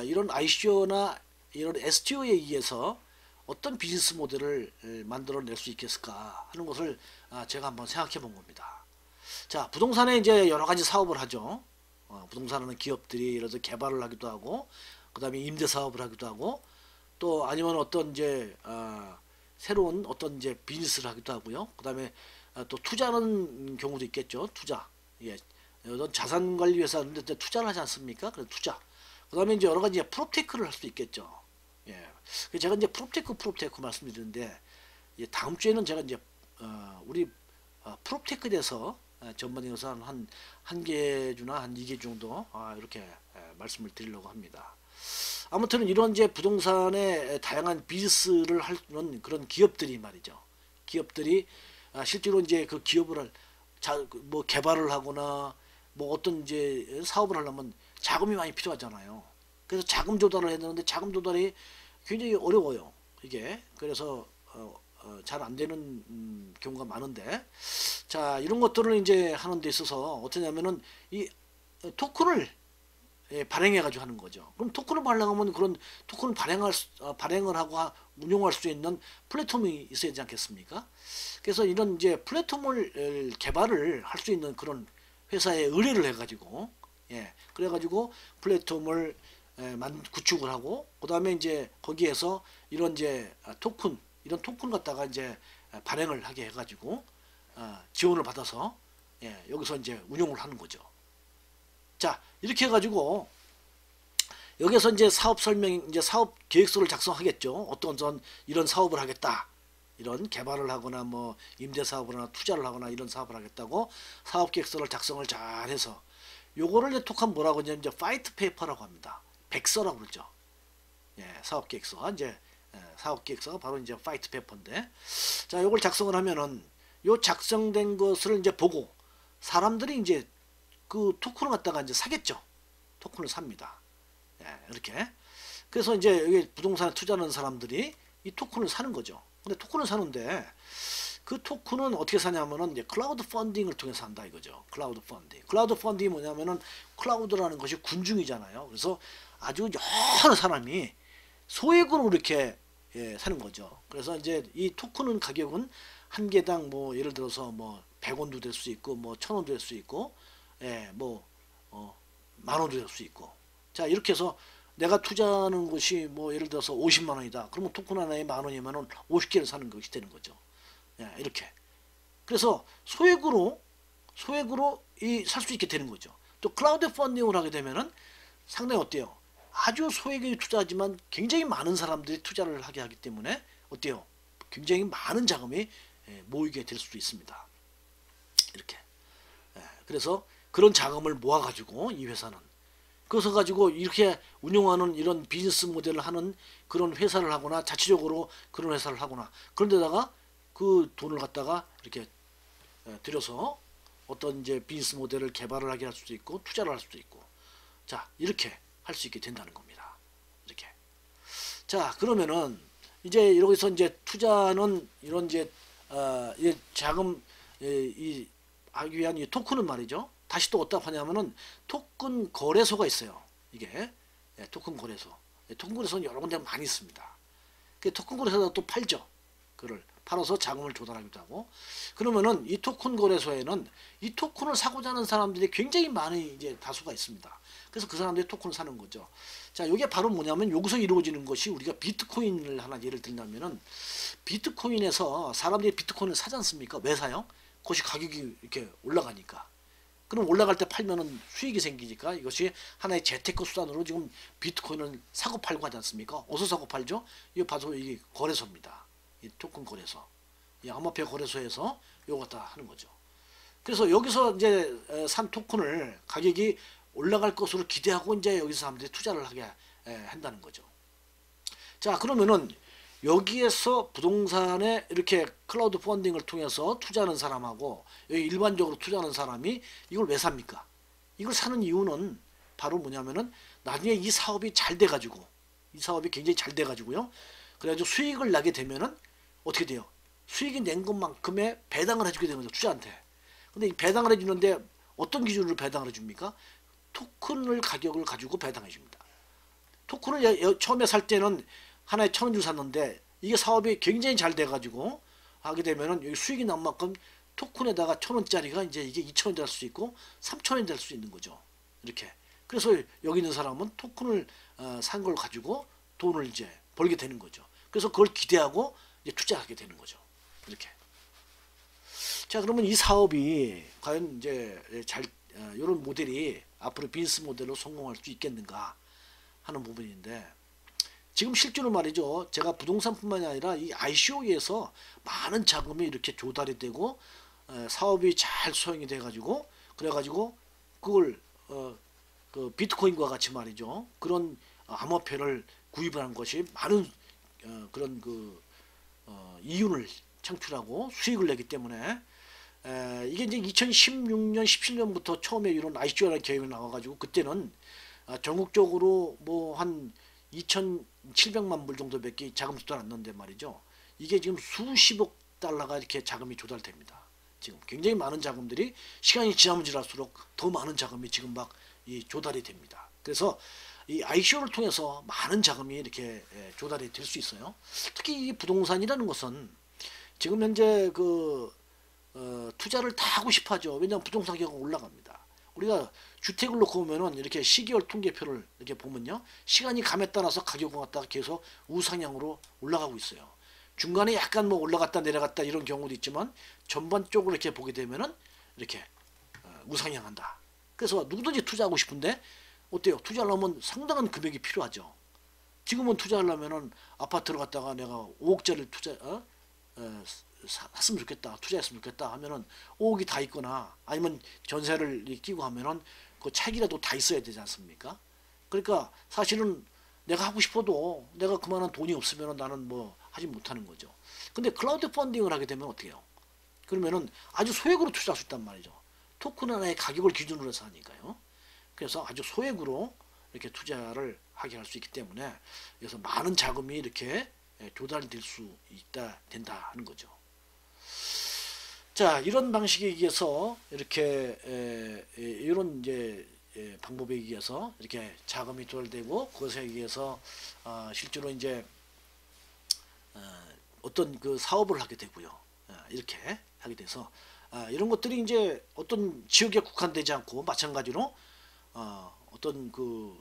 이런 ICO나 이런 STO에 의해서 어떤 비즈니스 모델을 만들어낼 수 있겠을까 하는 것을 제가 한번 생각해 본 겁니다. 자, 부동산에 이제 여러 가지 사업을 하죠. 부동산하는 기업들이 예를 들어 개발을 하기도 하고, 그 다음에 임대 사업을 하기도 하고, 또 아니면 어떤 이제 새로운 어떤 이제 비즈니스를 하기도 하고요. 그 다음에 또 투자하는 경우도 있겠죠. 투자. 어떤 자산 관리 회사인데 투자를 하지 않습니까? 그래서 투자. 그 다음에 이제 여러 가지 프로테크를 할 수도 있겠죠. 제가 이제 프로테크 말씀드리는데 다음 주에는 제가 이제 우리 프롭테크에 대해서 전반적으로 한 개 주나 한 2개 정도 이렇게 말씀을 드리려고 합니다. 아무튼 이런 이제 부동산의 다양한 비즈니스를 하는 그런 기업들이 말이죠. 기업들이 실제로 이제 그 기업을 뭐 개발을 하거나 뭐 어떤 이제 사업을 하려면 자금이 많이 필요하잖아요. 그래서 자금 조달을 해야 되는데 자금 조달이 굉장히 어려워요. 이게 그래서 잘 안 되는 경우가 많은데, 자 이런 것들을 이제 하는 데 있어서 어떠냐면은 이 토큰을 발행해 가지고 하는 거죠. 그럼 토큰을 발행하면 그런 토큰을 발행을 하고 운용할 수 있는 플랫폼이 있어야 되지 않겠습니까? 그래서 이런 이제 플랫폼을 개발을 할 수 있는 그런 회사에 의뢰를 해 가지고 그래 가지고 플랫폼을 구축을 하고, 그 다음에 이제 거기에서 이런 이제 이런 토큰 갖다가 이제 발행을 하게 해가지고 지원을 받아서 여기서 이제 운용을 하는 거죠. 자 이렇게 해가지고 여기서 이제 사업 설명, 이제 사업 계획서를 작성하겠죠. 어떤 이런 사업을 하겠다, 이런 개발을 하거나 뭐 임대 사업을 하거나 투자를 하거나 이런 사업을 하겠다고 사업 계획서를 작성을 잘 해서 요거를 이제 톡하면 뭐라고 하냐면 이제 파이트 페이퍼라고 합니다. 백서라고 그러죠. 사업 계획서, 이제 사업 계획서가 바로 이제 파이트 페이퍼인데, 자 요걸 작성을 하면은 요 작성된 것을 이제 보고 사람들이 이제 그 토큰을 갖다가 이제 사겠죠. 토큰을 삽니다. 이렇게. 그래서 이제 여기 부동산에 투자하는 사람들이 이 토큰을 사는 거죠. 근데 토큰을 사는데 그 토큰은 어떻게 사냐면은 이제 클라우드 펀딩을 통해서 한다 이거죠. 클라우드 펀딩. 클라우드 펀딩이 뭐냐면은 클라우드라는 것이 군중이잖아요. 그래서 아주 여러 사람이 소액으로 이렇게 사는 거죠. 그래서 이제 이 토큰은 가격은 한 개당 뭐 예를 들어서 뭐 100원도 될 수 있고 뭐 1000원도 될 수 있고 뭐 만원도 될 수 있고, 자 이렇게 해서 내가 투자하는 것이 뭐 예를 들어서 50만 원이다. 그러면 토큰 하나에 만 원이면은 50개를 사는 것이 되는 거죠. 이렇게. 그래서 소액으로 살 수 있게 되는 거죠. 또 클라우드 펀딩을 하게 되면은 상당히 어때요? 아주 소액의 투자지만 굉장히 많은 사람들이 투자를 하게 하기 때문에 어때요? 굉장히 많은 자금이 모이게 될 수도 있습니다. 이렇게. 그래서 그런 자금을 모아 가지고 이 회사는 그것을 가지고 이렇게 운영하는 이런 비즈니스 모델을 하는 그런 회사를 하거나 자체적으로 그런 회사를 하거나 그런 데다가 그 돈을 갖다가 이렇게 들여서 어떤 이제 비즈니스 모델을 개발을 하게 할 수도 있고 투자를 할 수도 있고, 자 이렇게 할 수 있게 된다는 겁니다. 이렇게. 자 그러면은 이제 여기서 이제 투자는 이런 이제 자금 이 하기 위한 이 토큰은 말이죠. 다시 또 어디다 파냐면은 토큰 거래소가 있어요. 이게 토큰 거래소. 토큰 거래소는 여러 군데 많이 있습니다. 그 토큰 거래소에다 또 팔죠. 그를 팔아서 자금을 조달하기도 하고. 그러면은 이 토큰 거래소에는 이 토큰을 사고자 하는 사람들이 굉장히 많이 이제 다수가 있습니다. 그래서 그 사람들이 토큰을 사는 거죠. 자, 이게 바로 뭐냐면 여기서 이루어지는 것이, 우리가 비트코인을 하나 예를 들자면은 비트코인에서 사람들이 비트코인을 사지 않습니까? 왜 사요? 그것이 가격이 이렇게 올라가니까. 그럼 올라갈 때 팔면은 수익이 생기니까 이것이 하나의 재테크 수단으로 지금 비트코인을 사고 팔고 하지 않습니까? 어디서 사고 팔죠? 이거 봐서 이게 거래소입니다. 이 토큰 거래소, 이 암호화폐 거래소에서 요거 갖다 하는 거죠. 그래서 여기서 이제 산 토큰을 가격이 올라갈 것으로 기대하고 이제 여기서 사람들이 투자를 하게 한다는 거죠. 자 그러면은 여기에서 부동산에 이렇게 클라우드 펀딩을 통해서 투자하는 사람하고 여기 일반적으로 투자하는 사람이 이걸 왜 삽니까? 이걸 사는 이유는 바로 뭐냐면은 나중에 이 사업이 잘 돼가지고, 이 사업이 굉장히 잘 돼가지고요. 그래가지고 수익을 나게 되면은 어떻게 돼요? 수익이 낸 것만큼의 배당을 해주게 되는 거죠, 투자한테. 근데 이 배당을 해주는데 어떤 기준으로 배당을 해줍니까? 토큰을 가격을 가지고 배당해 줍니다. 토큰을 처음에 살 때는 하나에 1,000원 주고 샀는데 이게 사업이 굉장히 잘 돼가지고 하게 되면은 여기 수익이 난 만큼 토큰에다가 1,000원짜리가 이제 이게 2,000원이 될 수 있고 3,000원이 될 수 있는 거죠. 이렇게. 그래서 여기 있는 사람은 토큰을 산 걸 가지고 돈을 이제 벌게 되는 거죠. 그래서 그걸 기대하고 이제 투자하게 되는 거죠. 이렇게. 자, 그러면 이 사업이 과연 이제 이런 모델이 앞으로 비즈니스 모델로 성공할 수 있겠는가 하는 부분인데, 지금 실제로 말이죠. 제가 부동산뿐만이 아니라 이 ICO에서 많은 자금이 이렇게 조달이 되고 사업이 잘 수행이 돼가지고 그래가지고 그걸 그 비트코인과 같이 말이죠. 그런 암호화폐를 구입하는 것이 많은 그런 그 이윤을 창출하고 수익을 내기 때문에 이게 이제 2016년 17년부터 처음에 이런 ICO라는 개념이 나와가지고 그때는 전국적으로 뭐 한 2,700만 불 정도밖에 자금 조달 안 넣는데 말이죠. 이게 지금 수십억 달러가 이렇게 자금이 조달됩니다. 지금 굉장히 많은 자금들이 시간이 지나면 지날수록 더 많은 자금이 지금 막 이 조달이 됩니다. 그래서 이 ICO를 통해서 많은 자금이 이렇게 조달이 될 수 있어요. 특히 이 부동산이라는 것은 지금 현재 그 투자를 다 하고 싶어 하죠. 왜냐하면 부동산 가격이 올라갑니다. 우리가 주택을 놓고 보면은 이렇게 시계열 통계표를 이렇게 보면요. 시간이 감에 따라서 가격은 갖다가 계속 우상향으로 올라가고 있어요. 중간에 약간 뭐 올라갔다 내려갔다 이런 경우도 있지만 전반적으로 이렇게 보게 되면은 이렇게 우상향한다. 그래서 누구든지 투자하고 싶은데 어때요? 투자하려면 상당한 금액이 필요하죠. 지금은 투자하려면은 아파트를 갖다가 내가 5억짜리를 샀으면 좋겠다, 투자했으면 좋겠다 하면은 5억이 다 있거나 아니면 전세를 끼고 하면은 그 책이라도 다 있어야 되지 않습니까? 그러니까 사실은 내가 하고 싶어도 내가 그만한 돈이 없으면은 나는 뭐 하지 못하는 거죠. 근데 클라우드 펀딩을 하게 되면 어떻게 해요? 그러면은 아주 소액으로 투자할 수 있단 말이죠. 토큰 하나의 가격을 기준으로 해서 하니까요. 그래서 아주 소액으로 이렇게 투자를 하게 할 수 있기 때문에 그래서 많은 자금이 이렇게 조달될 수 있다 된다 하는 거죠. 자, 이런 방식에 의해서 이렇게 이런 이제 방법에 의해서 이렇게 자금이 조달되고 그것에 의해서 실제로 이제 어떤 그 사업을 하게 되고요. 이렇게 하게 돼서 이런 것들이 이제 어떤 지역에 국한되지 않고 마찬가지로 어떤 그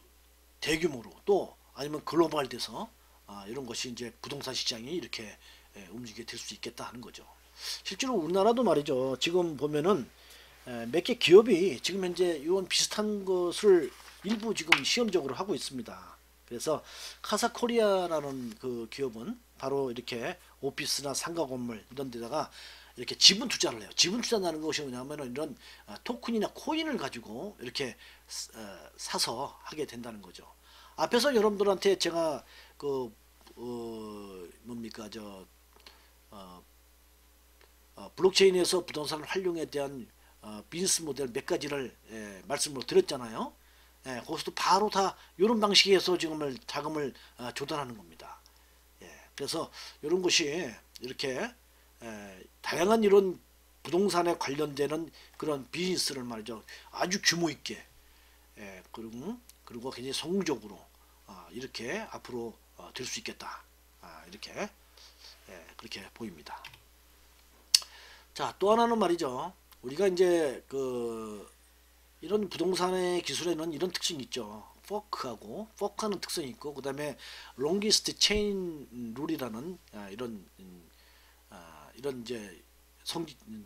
대규모로 또 아니면 글로벌돼서 이런 것이 이제 부동산 시장이 이렇게 움직이게 될 수 있겠다 하는 거죠. 실제로 우리나라도 말이죠. 지금 보면은 몇 개 기업이 지금 현재 이런 비슷한 것을 일부 지금 시험적으로 하고 있습니다. 그래서 카사코리아라는 그 기업은 바로 이렇게 오피스나 상가 건물 이런 데다가 이렇게 지분 투자를 해요. 지분 투자라는 것이 뭐냐면 이런 토큰이나 코인을 가지고 이렇게 사서 하게 된다는 거죠. 앞에서 여러분들한테 제가 그 뭡니까 블록체인에서 부동산 활용에 대한 비즈니스 모델 몇 가지를 말씀을 드렸잖아요. 거기서도 바로 다 이런 방식에서 지금 자금을 조달하는 겁니다. 그래서 이런 것이 이렇게 다양한 이런 부동산에 관련되는 그런 비즈니스를 말이죠. 아주 규모 있게 그리고 굉장히 성공적으로 이렇게 앞으로 될 수 있겠다. 이렇게 그렇게 보입니다. 자, 또 하나는 말이죠. 우리가 이제 그 이런 부동산의 기술에는 이런 특징이 있죠. 포크하는 특성이 있고 그 다음에 롱기스트 체인 룰이라는 이런 이제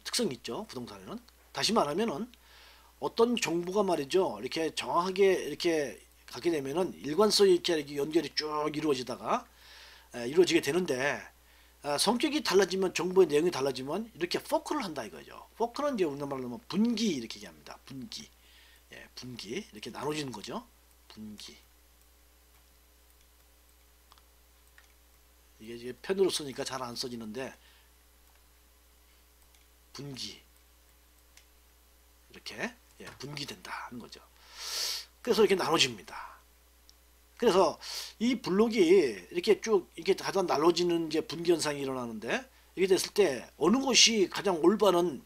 특성이 있죠. 부동산에는 다시 말하면은 어떤 정보가 말이죠. 이렇게 정확하게 이렇게 가게 되면은 일관성이 이렇게 연결이 쭉 이루어지게 되는데 성격이 달라지면 정보의 내용이 달라지면 이렇게 포크를 한다 이거죠. 포크는 이제 우리나라 말로 하면 분기 이렇게 얘기합니다. 분기. 분기 이렇게 나눠지는 거죠. 분기. 이게 펜으로 쓰니까 잘 안 써지는데 분기 이렇게 분기된다 하는 거죠. 그래서 이렇게 나눠집니다. 그래서 이 블록이 이렇게 쭉 이렇게 가장 나눠지는 이제 분기 현상이 일어나는데 이게 됐을 때 어느 것이 가장 올바른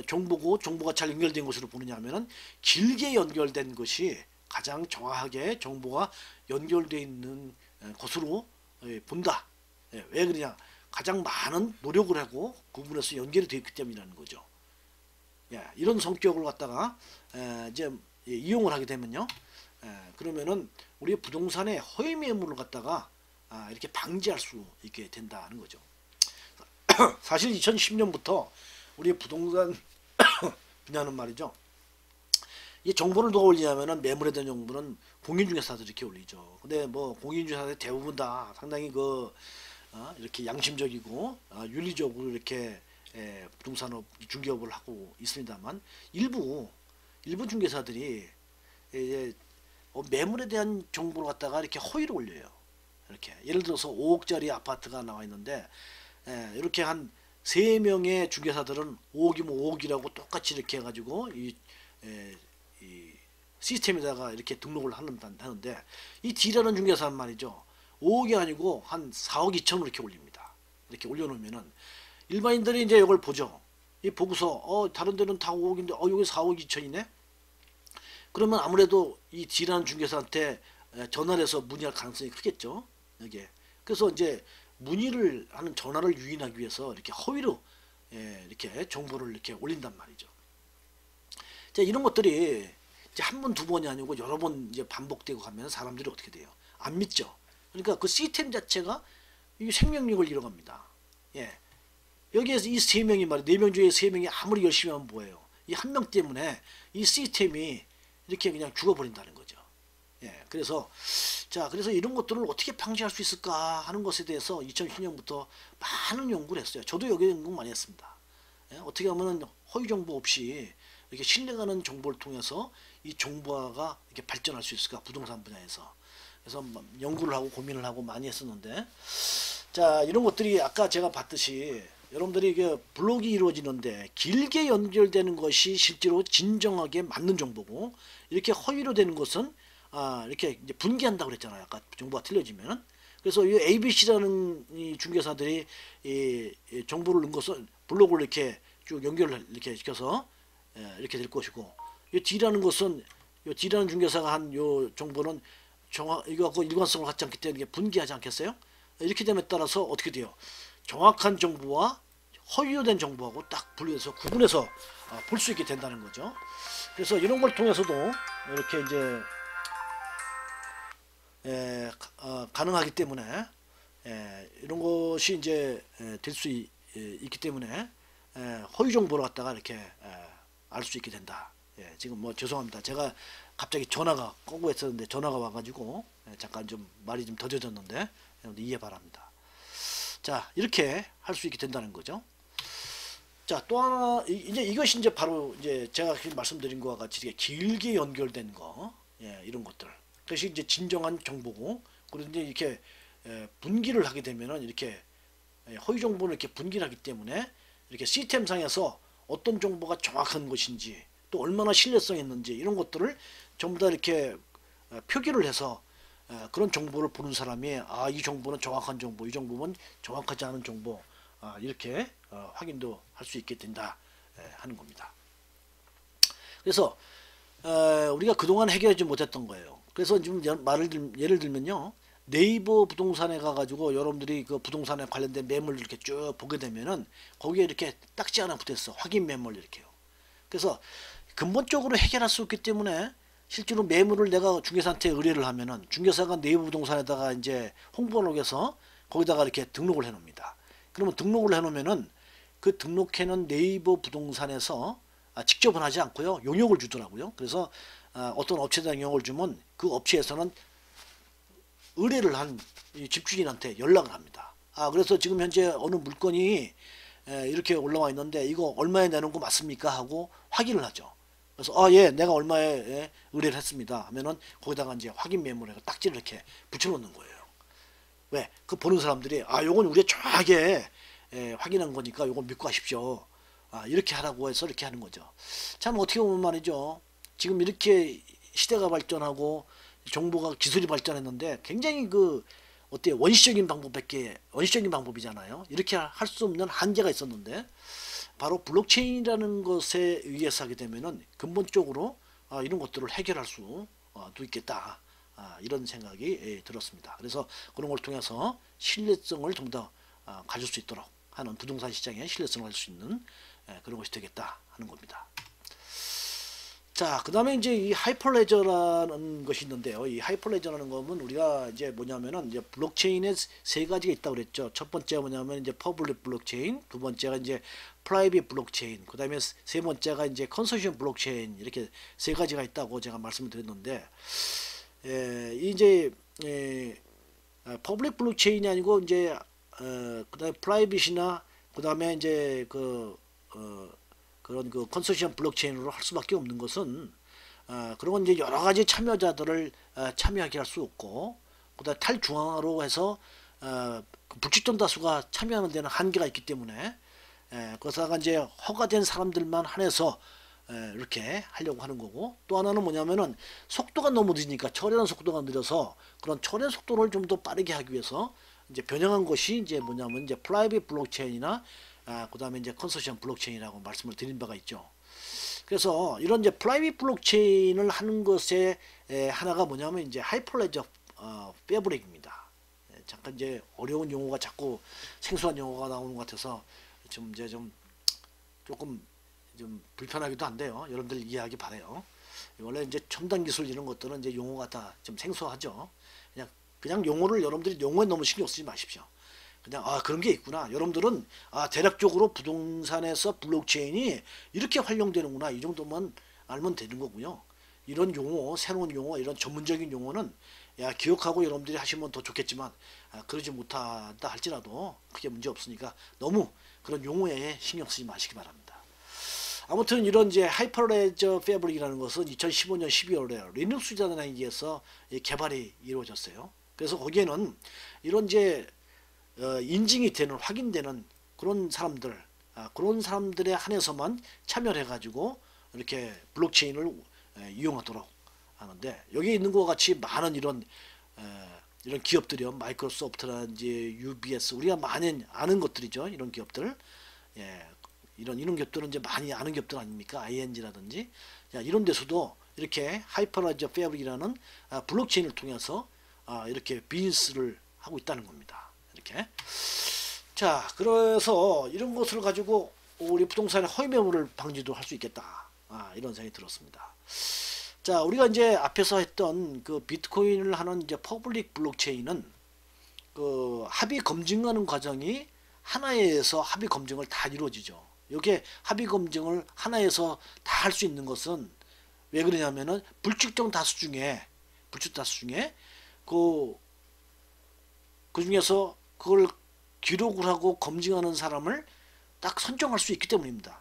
정보고 정보가 잘 연결된 것으로 보느냐 하면은 길게 연결된 것이 가장 정확하게 정보가 연결되어 있는 것으로 본다. 왜 그러냐? 가장 많은 노력을 하고 구분해서 연결이 되어 있기 때문이라는 거죠. 이런 성격을 갖다가 이제 이용을 하게 되면요. 그러면은 우리 부동산의 허위 매물을 갖다가 이렇게 방지할 수 있게 된다는 거죠. 사실 2010년부터 우리 부동산 분야는 말이죠. 이 정보를 누가 올리냐면은 매물에 대한 정보는 공인중개사들이 이렇게 올리죠. 근데 뭐 공인중개사들 대부분 다 상당히 이렇게 양심적이고 윤리적으로 이렇게 부동산업 중개업을 하고 있습니다만 일부 중개사들이 매물에 대한 정보를 갖다가 이렇게 허위로 올려요. 이렇게 예를 들어서 5억짜리 아파트가 나와 있는데 이렇게 한 3명의 중개사들은 5억이면 5억이라고 똑같이 이렇게 해가지고 이 시스템에다가 이렇게 등록을 하는데 이 D라는 중개사는 말이죠. 5억이 아니고 한 4억 2천을 이렇게 올립니다. 이렇게 올려놓으면은 일반인들이 이제 이걸 보죠. 이 보고서 다른 데는 다 5억인데 여기 4억 2천이네. 그러면 아무래도 이 D라는 중개사한테 전화를 해서 문의할 가능성이 크겠죠. 여기에. 그래서 이제 문의를 하는 전화를 유인하기 위해서 이렇게 허위로 이렇게 정보를 이렇게 올린단 말이죠. 자, 이런 것들이 이제 한 번, 두 번이 아니고 여러 번 이제 반복되고 가면 사람들이 어떻게 돼요? 안 믿죠. 그러니까 그 시스템 자체가 이 생명력을 잃어갑니다. 예. 여기에서 이 3명이 말이야. 4명 중에 3명이 아무리 열심히 하면 뭐예요? 이 한 명 때문에 이 시스템이 이렇게 그냥 죽어버린다는 거죠. 예. 그래서 이런 것들을 어떻게 방지할 수 있을까 하는 것에 대해서 2010년부터 많은 연구를 했어요. 저도 여기 연구 많이 했습니다. 예. 어떻게 하면 허위 정보 없이 이렇게 신뢰가는 정보를 통해서 이 정보화가 이렇게 발전할 수 있을까, 부동산 분야에서. 그래서 연구를 하고 고민을 하고 많이 했었는데, 자, 이런 것들이 아까 제가 봤듯이 여러분들이 이게 블록이 이루어지는데 길게 연결되는 것이 실제로 진정하게 맞는 정보고, 이렇게 허위로 되는 것은 이렇게 이제 분개한다고 그랬잖아요. 아까 정보가 틀려지면. 그래서 이 ABC라는 이 중개사들이 이 정보를 넣은 것은 블록을 이렇게 쭉 연결을 이렇게 시켜서 이렇게 될 것이고, 이 D라는 것은 이 D라는 중개사가 한 요 정보는 이거 갖고 일관성을 갖지 않기 때문에 분개하지 않겠어요? 이렇게 됨에 따라서 어떻게 돼요? 정확한 정보와 허위로 된 정보하고 딱 분리해서 구분해서 볼 수 있게 된다는 거죠. 그래서 이런 걸 통해서도 이렇게 이제 가능하기 때문에 이런 것이 이제 될 수 있기 때문에 허위 정보를 갖다가 이렇게 알 수 있게 된다. 지금 뭐 죄송합니다. 제가 갑자기 전화가 끄고 했었는데 전화가 와가지고 잠깐 좀 말이 좀 더뎌졌는데 여러분들 이해 바랍니다. 자, 이렇게 할 수 있게 된다는 거죠. 자, 또 하나 이제 이것이 이제 바로 이제 제가 말씀드린 것과 같이 이렇게 길게 연결된 거, 이런 것들. 그것이 이제 진정한 정보고, 그런데 이렇게 분기를 하게 되면은 이렇게 허위 정보를 이렇게 분기를 하기 때문에 이렇게 시스템상에서 어떤 정보가 정확한 것인지 또 얼마나 신뢰성 있는지 이런 것들을 전부 다 이렇게 표기를 해서 그런 정보를 보는 사람이 이 정보는 정확한 정보, 이 정보는 정확하지 않은 정보, 이렇게 확인도 할 수 있게 된다 하는 겁니다. 그래서 우리가 그동안 해결하지 못했던 거예요. 그래서 지금 예를 들면요, 네이버 부동산에 가가지고 여러분들이 그 부동산에 관련된 매물을 이렇게 쭉 보게 되면은 거기에 이렇게 딱지 하나 붙어있어. 확인 매물 이렇게요. 그래서 근본적으로 해결할 수 없기 때문에 실제로 매물을 내가 중개사한테 의뢰를 하면은 중개사가 네이버 부동산에다가 이제 홍보를 해서 거기다가 이렇게 등록을 해 놓습니다. 그러면 등록을 해 놓으면은 그 등록해 놓은 네이버 부동산에서 직접은 하지 않고요, 용역을 주더라고요. 그래서 어떤 업체에다 용역을 주면 그 업체에서는 의뢰를 한 집주인한테 연락을 합니다. 그래서 지금 현재 어느 물건이 이렇게 올라와 있는데 이거 얼마에 내는 거 맞습니까? 하고 확인을 하죠. 그래서 예, 내가 얼마에 의뢰를 했습니다 하면은 거기다가 이제 확인 메모를 딱지를 이렇게 붙여놓는 거예요. 왜? 그 보는 사람들이 요건 우리가 정확하게 확인한 거니까 요건 믿고 하십시오. 이렇게 하라고 해서 이렇게 하는 거죠. 참 어떻게 보면 말이죠, 지금 이렇게 시대가 발전하고 정보가 기술이 발전했는데 굉장히 어때요? 원시적인 방법이잖아요. 이렇게 할 수 없는 한계가 있었는데 바로 블록체인이라는 것에 의해서 하게 되면은 근본적으로 이런 것들을 해결할 수도 있겠다. 이런 생각이 들었습니다. 그래서 그런 걸 통해서 신뢰성을 좀 더 가질 수 있도록 하는, 부동산 시장에 신뢰성을 가질 수 있는 그런 것이 되겠다 하는 겁니다. 자, 그 다음에 이제 이 하이퍼레저라는 것이 있는데요. 이 하이퍼레저라는 거는 우리가 이제 뭐냐면은 이제 블록체인에 세 가지가 있다고 그랬죠. 첫 번째가 뭐냐면 이제 퍼블릭 블록체인, 두 번째가 이제 프라이빗 블록체인, 그 다음에 세 번째가 이제 컨소시엄 블록체인, 이렇게 세 가지가 있다고 제가 말씀을 드렸는데, 이제 퍼블릭 블록체인이 아니고 이제 그 다음에 프라이빗이나 그다음에 이제 그런 그 컨소시엄 블록체인으로 할 수밖에 없는 것은 그런 이제 여러 가지 참여자들을 참여하게 할 수 없고, 그다음 탈중앙화로 해서 그 불특정 다수가 참여하는 데는 한계가 있기 때문에 그것다가 이제 허가된 사람들만 한해서 이렇게 하려고 하는 거고, 또 하나는 뭐냐면은 속도가 너무 늦으니까, 처리하는 속도가 느려서 그런 처리 속도를 좀 더 빠르게 하기 위해서 이제 변형한 것이 이제 뭐냐면 이제 프라이빗 블록체인이나 그다음에 이제 컨소시엄 블록체인이라고 말씀을 드린 바가 있죠. 그래서 이런 이제 프라이빗 블록체인을 하는 것의 하나가 뭐냐면 이제 하이퍼레저 패브릭입니다. 잠깐 이제 어려운 용어가 자꾸 생소한 용어가 나오는 것 같아서 좀 이제 조금 좀 불편하기도 한데요. 여러분들 이해하기 바래요. 원래 이제 첨단 기술 이런 것들은 이제 용어가 다 좀 생소하죠. 그냥 용어를 여러분들이 용어에 너무 신경 쓰지 마십시오. 그냥 그런 게 있구나. 여러분들은 대략적으로 부동산에서 블록체인이 이렇게 활용되는구나. 이 정도만 알면 되는 거고요. 이런 용어, 새로운 용어, 이런 전문적인 용어는 기억하고 여러분들이 하시면 더 좋겠지만 그러지 못한다 할지라도 크게 문제 없으니까 너무 그런 용어에 신경 쓰지 마시기 바랍니다. 아무튼 이런 이제 하이퍼레저 패브릭이라는 것은 2015년 12월에 리눅스 재단에서 개발이 이루어졌어요. 그래서 거기에는 이런 이제 인증이 되는, 확인되는 그런 사람들, 그런 사람들에 한해서만 참여를 해가지고 이렇게 블록체인을 이용하도록 하는데, 여기 있는 것 같이 많은 이런 기업들이요, 마이크로소프트라든지 UBS, 우리가 많이 아는 것들이죠. 이런 기업들, 이런 기업들은 이제 많이 아는 기업들 아닙니까? ING라든지 이런 데서도 이렇게 하이퍼레저 패브릭이라는 블록체인을 통해서 이렇게 비즈니스를 하고 있다는 겁니다. 이렇게. 자, 그래서 이런 것을 가지고 우리 부동산의 허위 매물을 방지도 할 수 있겠다. 이런 생각이 들었습니다. 자, 우리가 이제 앞에서 했던 그 비트코인을 하는 이제 퍼블릭 블록체인은 그 합의 검증하는 과정이 하나에서 합의 검증을 다 이루어지죠. 이게 합의 검증을 하나에서 다 할 수 있는 것은 왜 그러냐면은 불특정 다수 중에 그 중에서 그걸 기록을 하고 검증하는 사람을 딱 선정할 수 있기 때문입니다.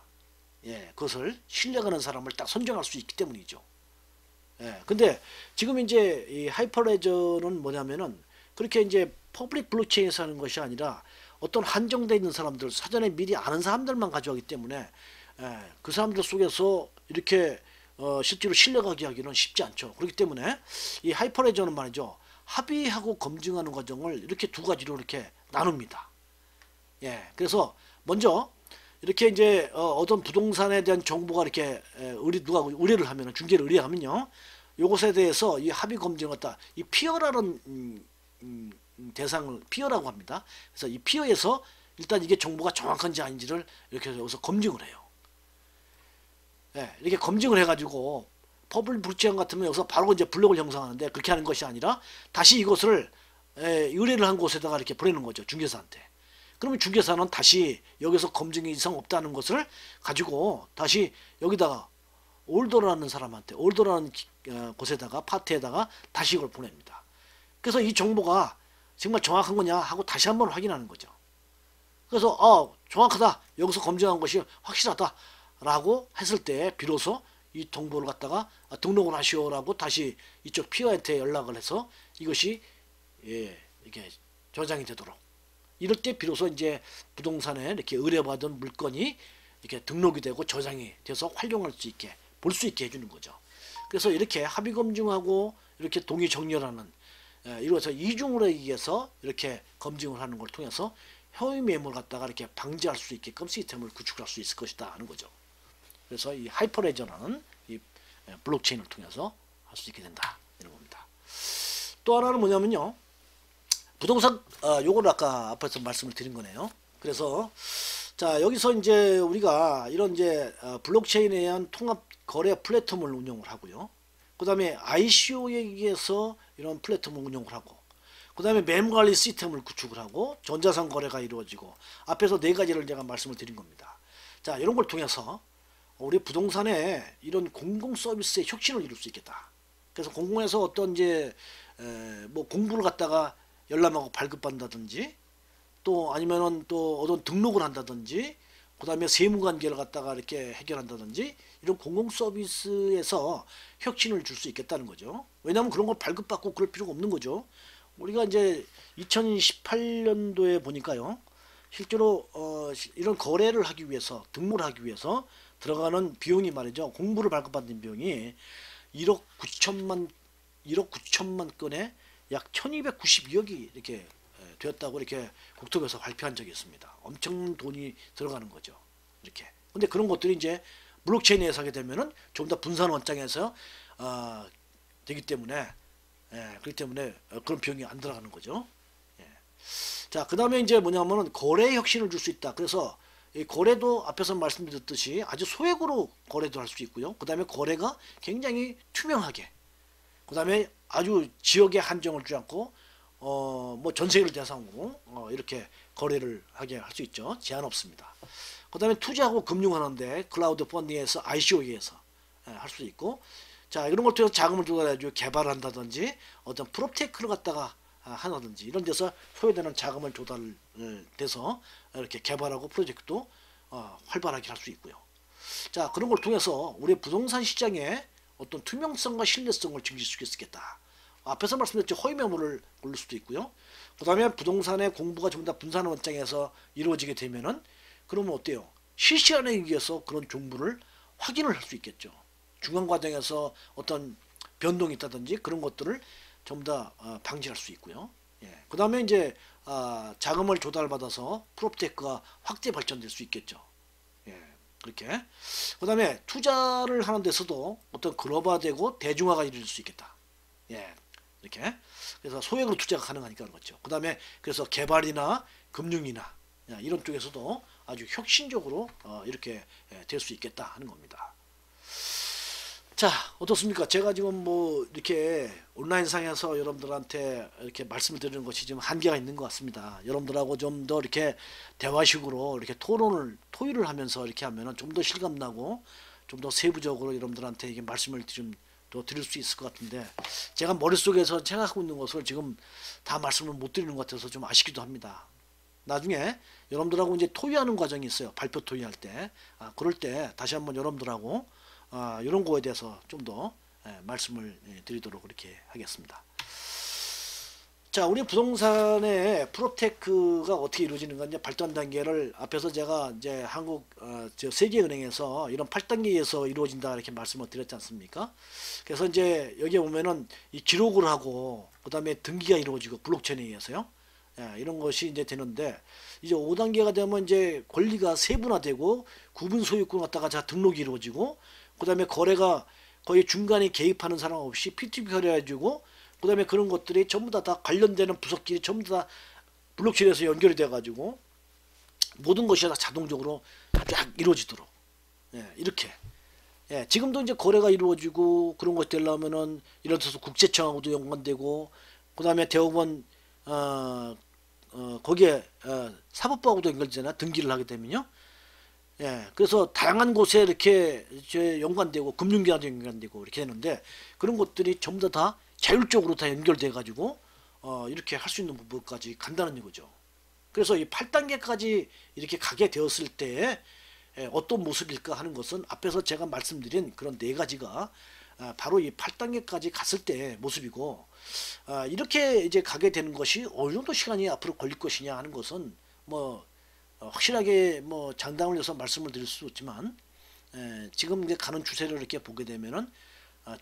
그것을 신뢰하는 사람을 딱 선정할 수 있기 때문이죠. 근데 지금 이제 이 하이퍼레저는 뭐냐면은 그렇게 이제 퍼블릭 블록체인에서 하는 것이 아니라 어떤 한정되어 있는 사람들, 사전에 미리 아는 사람들만 가져가기 때문에 그 사람들 속에서 이렇게 실제로 신뢰하게 하기는 쉽지 않죠. 그렇기 때문에 이 하이퍼레저는 말이죠, 합의하고 검증하는 과정을 이렇게 두 가지로 이렇게 나눕니다. 그래서 먼저 이렇게 이제 어떤 부동산에 대한 정보가 이렇게 누가 의뢰를 하면, 중개를 의뢰하면요, 요것에 대해서 이 합의 검증을 갖다 이 피어라는 대상을 피어라고 합니다. 그래서 이 피어에서 일단 이게 정보가 정확한지 아닌지를 이렇게 여기서 검증을 해요. 이렇게 검증을 해가지고 퍼블릭 블록체인 같으면 여기서 바로 이제 블록을 형성하는데, 그렇게 하는 것이 아니라 다시 이것을 의뢰를 한 곳에다가 이렇게 보내는 거죠, 중개사한테. 그러면 중개사는 다시 여기서 검증이 이상 없다는 것을 가지고 다시 여기다가 올더라는 사람한테, 올더라는 곳에다가, 파트에다가 다시 이걸 보냅니다. 그래서 이 정보가 정말 정확한 거냐 하고 다시 한번 확인하는 거죠. 그래서 정확하다, 여기서 검증한 것이 확실하다 라고 했을 때 비로소 이 정보를 갖다가 등록을 하시오라고 다시 이쪽 피어한테 연락을 해서 이것이 이렇게 저장이 되도록, 이럴 때 비로소 이제 부동산에 이렇게 의뢰받은 물건이 이렇게 등록이 되고 저장이 돼서 활용할 수 있게, 볼 수 있게 해주는 거죠. 그래서 이렇게 합의 검증하고 이렇게 동의 정렬하는, 이로서 이중으로 의해서 이렇게 검증을 하는 걸 통해서 허위 매물을 갖다가 이렇게 방지할 수 있게끔 시스템을 구축할 수 있을 것이다 하는 거죠. 그래서 이 하이퍼레저라는 이 블록체인을 통해서 할 수 있게 된다 이런 겁니다. 또 하나는 뭐냐면요, 부동산 요걸 아까 앞에서 말씀을 드린 거네요. 그래서 자, 여기서 이제 우리가 이런 이제 블록체인에 의한 통합 거래 플랫폼을 운영을 하고요. 그 다음에 ICO에 의해서 이런 플랫폼을 운영을 하고, 그 다음에 매물 관리 시스템을 구축을 하고 전자상 거래가 이루어지고, 앞에서 네 가지를 제가 말씀을 드린 겁니다. 자, 이런 걸 통해서 우리 부동산에 이런 공공 서비스의 혁신을 이룰 수 있겠다. 그래서 공공에서 어떤 이제 뭐 공부를 갖다가 열람하고 발급한다든지, 또 아니면은 또 어떤 등록을 한다든지 그 다음에 세무관계를 갖다가 이렇게 해결한다든지 이런 공공 서비스에서 혁신을 줄 수 있겠다는 거죠. 왜냐하면 그런 걸 발급받고 그럴 필요가 없는 거죠. 우리가 이제 2018년도에 보니까요. 실제로 이런 거래를 하기 위해서 등록을 하기 위해서 들어가는 비용이 말이죠. 공부를 발급받는 비용이 1억 9천만 건에 약 1292억이 이렇게 되었다고 이렇게 국토부에서 발표한 적이 있습니다. 엄청 돈이 들어가는 거죠. 이렇게. 근데 그런 것들이 이제 블록체인에서 하게 되면은 좀 더 분산 원장에서 되기 때문에 그렇기 때문에 그런 비용이 안 들어가는 거죠. 예. 자, 그 다음에 이제 뭐냐면은 거래 혁신을 줄 수 있다. 그래서 이 거래도 앞에서 말씀드렸듯이 아주 소액으로 거래도 할 수 있고요. 그 다음에 거래가 굉장히 투명하게, 그 다음에 아주 지역에 한정을 주지 않고 뭐 전 세계를 대상으로 이렇게 거래를 하게 할 수 있죠. 제한 없습니다. 그 다음에 투자하고 금융하는데 클라우드 펀딩에서 ICO에서 할 수 있고, 자, 이런 걸 통해서 자금을 조달해가지고 개발을 한다든지 어떤 프로테크를 갖다가 하나든지 이런 데서 소요되는 자금을 조달돼서 이렇게 개발하고 프로젝트도 활발하게 할 수 있고요. 자, 그런 걸 통해서 우리 부동산 시장에 어떤 투명성과 신뢰성을 증진시킬 수 있겠다. 앞에서 말씀드렸죠. 허위 매물을 고를 수도 있고요. 그 다음에 부동산의 공부가 전부 다 분산 원장에서 이루어지게 되면은 그러면 어때요? 실시간에 의해서 그런 정보를 확인을 할 수 있겠죠. 중간 과정에서 어떤 변동이 있다든지 그런 것들을 전부 다 방지할 수 있고요. 예. 그 다음에 이제 자금을 조달받아서 프로테크가 확대 발전될 수 있겠죠. 예. 그렇게. 그 다음에 투자를 하는 데서도 어떤 글로벌화되고 대중화가 이룰 수 있겠다. 예. 이렇게. 그래서 소액으로 투자가 가능하니까 그렇죠. 그 다음에 그래서 개발이나 금융이나 이런 쪽에서도 아주 혁신적으로 이렇게 될 수 있겠다 하는 겁니다. 자, 어떻습니까? 제가 지금 뭐 이렇게 온라인상에서 여러분들한테 이렇게 말씀을 드리는 것이 좀 한계가 있는 것 같습니다. 여러분들하고 좀 더 이렇게 대화식으로 이렇게 토의를 하면서 이렇게 하면은 좀 더 실감나고 좀 더 세부적으로 여러분들한테 이게 말씀을 더 드릴 수 있을 것 같은데, 제가 머릿속에서 생각하고 있는 것을 지금 다 말씀을 못 드리는 것 같아서 좀 아쉽기도 합니다. 나중에 여러분들하고 이제 토의하는 과정이 있어요. 발표 토의할 때. 그럴 때 다시 한번 여러분들하고 이런 거에 대해서 좀 더 말씀을 드리도록 그렇게 하겠습니다. 자, 우리 부동산의 프로테크가 어떻게 이루어지는가, 이제 발전 단계를 앞에서 제가 이제 한국 세계은행에서 이런 8단계에서 이루어진다 이렇게 말씀을 드렸지 않습니까? 그래서 이제 여기에 보면은 이 기록을 하고 그 다음에 등기가 이루어지고 블록체인에 의해서요. 이런 것이 이제 되는데, 이제 5단계가 되면 이제 권리가 세분화되고 구분 소유권 갖다가 자 등록이 이루어지고, 그 다음에 거래가 거의 중간에 개입하는 사람 없이 P2P 거래해주고, 그 다음에 그런 것들이 전부 다 관련되는 부서끼리 전부 다 블록체인에서 연결이 돼가지고 모든 것이 다 자동적으로 쫙 이루어지도록 이렇게. 지금도 이제 거래가 이루어지고 그런 것이 되려면은 이런 데서 국세청하고도 연관되고, 그 다음에 대법원 거기에 사법부하고도 연결되잖아요. 등기를 하게 되면요. 그래서 다양한 곳에 이렇게 연관되고 금융기관도 연관되고 이렇게 되는데, 그런 것들이 전부 다 자율적으로 다 연결돼 가지고 이렇게 할 수 있는 부분까지 간다는 이거죠. 그래서 이 8단계까지 이렇게 가게 되었을 때 어떤 모습일까 하는 것은 앞에서 제가 말씀드린 그런 네 가지가 바로 이 8단계까지 갔을 때 모습이고, 이렇게 이제 가게 되는 것이 어느 정도 시간이 앞으로 걸릴 것이냐 하는 것은 뭐 확실하게 뭐 장담을 해서 말씀을 드릴 수 없지만, 지금 이제 가는 추세를 이렇게 보게 되면은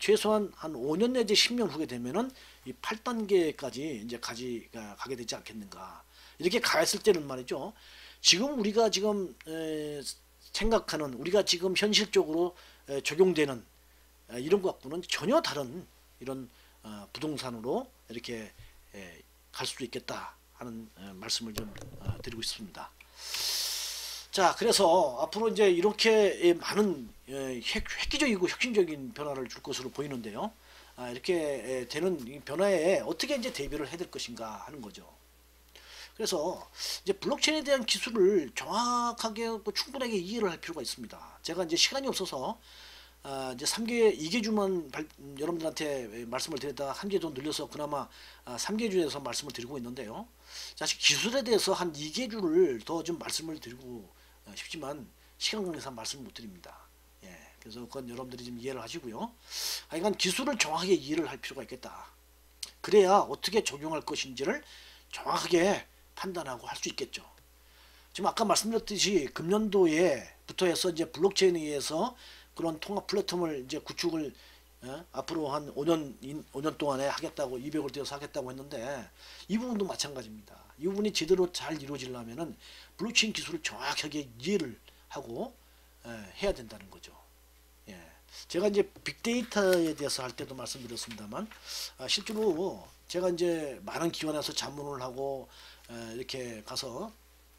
최소한 한 5년 내지 10년 후에 되면은 이 8단계까지 이제 가게 되지 않겠는가. 이렇게 가했을 때는 말이죠. 지금 우리가 지금 생각하는, 우리가 지금 현실적으로 적용되는 이런 것과는 전혀 다른 이런 부동산으로 이렇게 갈 수도 있겠다 하는 말씀을 좀 드리고 싶습니다. 자, 그래서 앞으로 이제 이렇게 많은 획기적이고 혁신적인 변화를 줄 것으로 보이는데요. 이렇게 되는 이 변화에 어떻게 이제 대비를 해야 될 것인가 하는 거죠. 그래서 이제 블록체인에 대한 기술을 정확하게 충분하게 이해를 할 필요가 있습니다. 제가 이제 시간이 없어서 이제 2개주만 여러분들한테 말씀을 드렸다가 1개 더 늘려서 그나마 3개주에서 말씀을 드리고 있는데요. 사실 기술에 대해서 한 2개주를 더 좀 말씀을 드리고 싶지만 시간 관계상 말씀을 못 드립니다. 예, 그래서 그건 여러분들이 좀 이해를 하시고요. 하여간 기술을 정확하게 이해를 할 필요가 있겠다. 그래야 어떻게 적용할 것인지를 정확하게 판단하고 할 수 있겠죠. 지금 아까 말씀드렸듯이 금년도에부터 해서 이제 블록체인에 의해서 그런 통합 플랫폼을 이제 구축을 앞으로 한 5년 동안에 하겠다고 200을 떼어서 하겠다고 했는데 이 부분도 마찬가지입니다. 이 부분이 제대로 잘 이루어지려면은 블록체인 기술을 정확하게 이해를 하고 해야 된다는 거죠. 예. 제가 이제 빅데이터에 대해서 할 때도 말씀드렸습니다만 실제로 제가 이제 많은 기관에서 자문을 하고 이렇게 가서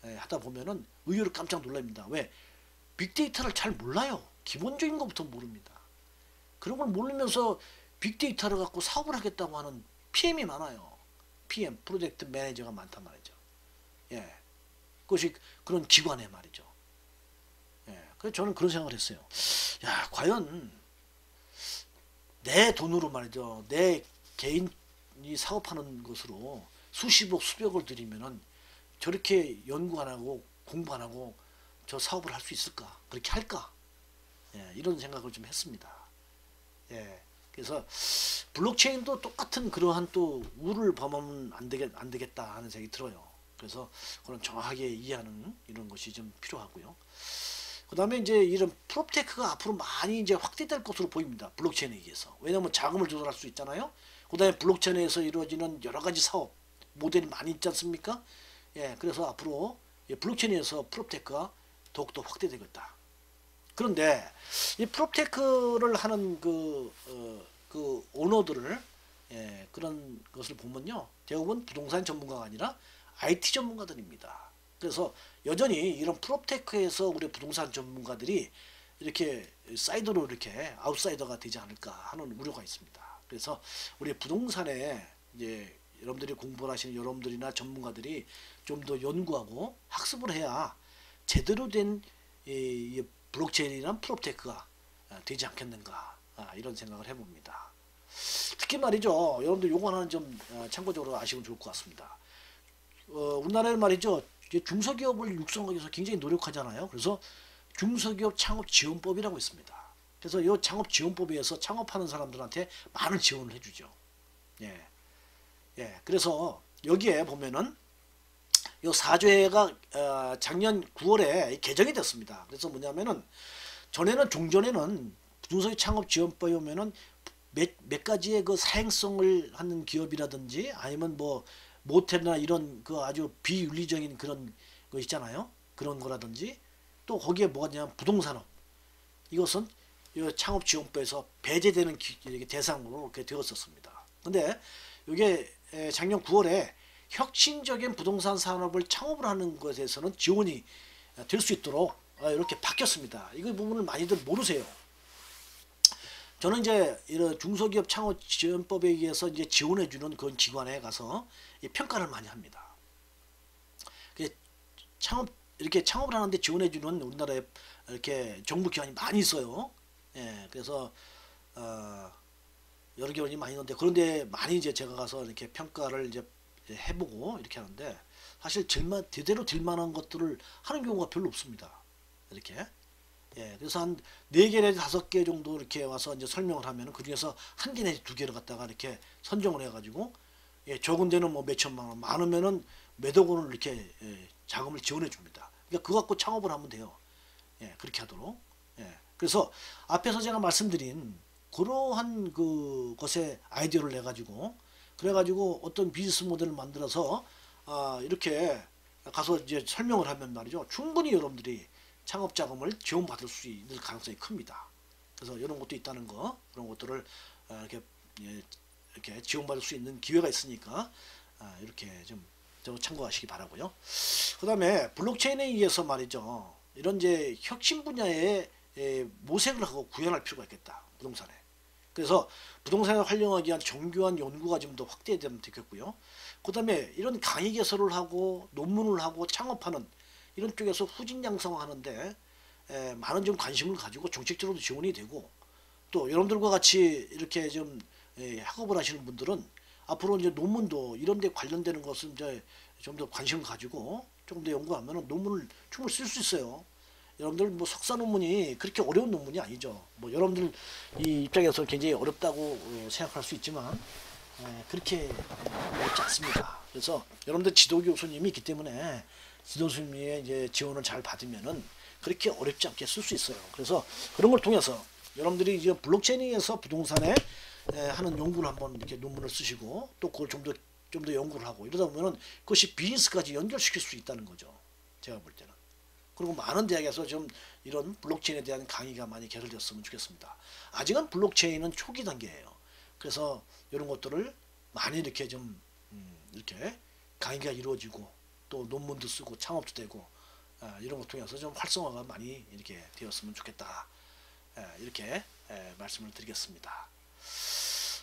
하다 보면은 의외로 깜짝 놀랍니다. 왜? 빅데이터를 잘 몰라요. 기본적인 것부터 모릅니다. 그런 걸 모르면서 빅데이터를 갖고 사업을 하겠다고 하는 PM이 많아요. PM, 프로젝트 매니저가 많단 말이죠. 예. 그것이 그런 기관에 말이죠. 예. 그래서 저는 그런 생각을 했어요. 야, 과연 내 돈으로 말이죠. 내 개인이 사업하는 것으로 수십억, 수백을 들이면은 저렇게 연구 안 하고 공부 안 하고 저 사업을 할 수 있을까? 그렇게 할까? 예, 이런 생각을 좀 했습니다. 예, 그래서 블록체인도 똑같은 그러한 또 우를 범하면 안 되겠다 하는 생각이 들어요. 그래서 그런 정확하게 이해하는 이런 것이 좀 필요하고요. 그 다음에 이제 이런 프롭테크가 앞으로 많이 이제 확대될 것으로 보입니다. 블록체인에 의해서. 왜냐하면 자금을 조달할 수 있잖아요. 그 다음에 블록체인에서 이루어지는 여러 가지 사업 모델이 많이 있지 않습니까? 예, 그래서 앞으로 블록체인에서 프롭테크가 더욱더 확대되겠다. 그런데 이 프롭테크를 하는 그 오너들을 그런 것을 보면요, 대부분 부동산 전문가가 아니라 IT 전문가들입니다. 그래서 여전히 이런 프롭테크에서 우리 부동산 전문가들이 이렇게 사이드로 이렇게 아웃사이더가 되지 않을까 하는 우려가 있습니다. 그래서 우리 부동산에 이제 여러분들이 공부를 하시는 여러분들이나 전문가들이 좀 더 연구하고 학습을 해야 제대로 된 이 블록체인이란 프롭테크가 되지 않겠는가 이런 생각을 해봅니다. 특히 말이죠, 여러분들 요거 하나는 좀 참고적으로 아시면 좋을 것 같습니다. 우리나라는 말이죠, 중소기업을 육성하기 위해서 굉장히 노력하잖아요. 그래서 중소기업 창업지원법이라고 있습니다. 그래서 이 창업지원법에 의해서 창업하는 사람들한테 많은 지원을 해주죠. 예. 예. 그래서 여기에 보면은 요 4조회가 작년 9월에 개정이 됐습니다. 그래서 뭐냐면은 전에는 종전에는 중소기업 창업지원법에 오면은 몇 가지의 그 사행성을 하는 기업이라든지 아니면 뭐 모텔이나 이런 그 아주 비윤리적인 그런 거 있잖아요. 그런 거라든지 또 거기에 뭐가 있냐면 부동산업, 이것은 이 창업지원법에서 배제되는 대상으로 이렇게 되었었습니다. 근데 이게 작년 9월에 혁신적인 부동산 산업을 창업을 하는 것에서는 지원이 될 수 있도록 이렇게 바뀌었습니다. 이 부분을 많이들 모르세요. 저는 이제 이런 중소기업 창업 지원법에 의해서 이제 지원해주는 그런 기관에 가서 평가를 많이 합니다. 이렇게 창업을 하는데 지원해주는 우리나라에 이렇게 정부 기관이 많이 있어요. 예, 그래서 여러 기관이 많이 있는데 그런데 많이 이제 제가 가서 이렇게 평가를 이제 해보고 이렇게 하는데 사실 제대로 될 만한 것들을 하는 경우가 별로 없습니다. 이렇게. 예, 그래서 한 4개 내지 5개 정도 이렇게 와서 이제 설명을 하면 그 중에서 1개 내지 2개를 갖다가 이렇게 선정을 해가지고 적은 데는 뭐 몇천만 원, 많으면은 몇억 원을 이렇게 자금을 지원해 줍니다. 그러니까 그거 갖고 창업을 하면 돼요. 예, 그렇게 하도록. 예, 그래서 앞에서 제가 말씀드린 그러한 그 것에 아이디어를 내 가지고 그래가지고 어떤 비즈니스 모델을 만들어서 이렇게 가서 이제 설명을 하면 말이죠, 충분히 여러분들이 창업 자금을 지원받을 수 있는 가능성이 큽니다. 그래서 이런 것도 있다는 거, 그런 것들을 이렇게 지원받을 수 있는 기회가 있으니까 이렇게 좀 참고하시기 바라고요. 그 다음에 블록체인에 의해서 말이죠, 이런 이제 혁신 분야에 모색을 하고 구현할 필요가 있겠다, 부동산에. 그래서 부동산을 활용하기 위한 정교한 연구가 좀 더 확대되면 되겠고요. 그 다음에 이런 강의 개설을 하고 논문을 하고 창업하는 이런 쪽에서 후진 양성하는데 많은 좀 관심을 가지고 정책적으로도 지원이 되고, 또 여러분들과 같이 이렇게 좀 학업을 하시는 분들은 앞으로 이제 논문도 이런 데 관련되는 것을 이제 좀 더 관심을 가지고 조금 더 연구하면 논문을 충분히 쓸 수 있어요. 여러분들 뭐 석사 논문이 그렇게 어려운 논문이 아니죠. 뭐 여러분들 이 입장에서 굉장히 어렵다고 생각할 수 있지만 그렇게 어렵지 않습니다. 그래서 여러분들 지도 교수님이 있기 때문에 지도 교수님의 이제 지원을 잘 받으면은 그렇게 어렵지 않게 쓸 수 있어요. 그래서 그런 걸 통해서 여러분들이 이제 블록체인에서 부동산에 하는 연구를 한번 이렇게 논문을 쓰시고 또 그걸 좀 더 연구를 하고 이러다 보면은 그것이 비즈니스까지 연결시킬 수 있다는 거죠. 제가 볼 때는. 그리고 많은 대학에서 좀 이런 블록체인에 대한 강의가 많이 개설됐으면 좋겠습니다. 아직은 블록체인은 초기 단계예요. 그래서 이런 것들을 많이 이렇게 좀 이렇게 강의가 이루어지고 또 논문도 쓰고 창업도 되고 이런 것 통해서 좀 활성화가 많이 이렇게 되었으면 좋겠다. 이렇게 말씀을 드리겠습니다.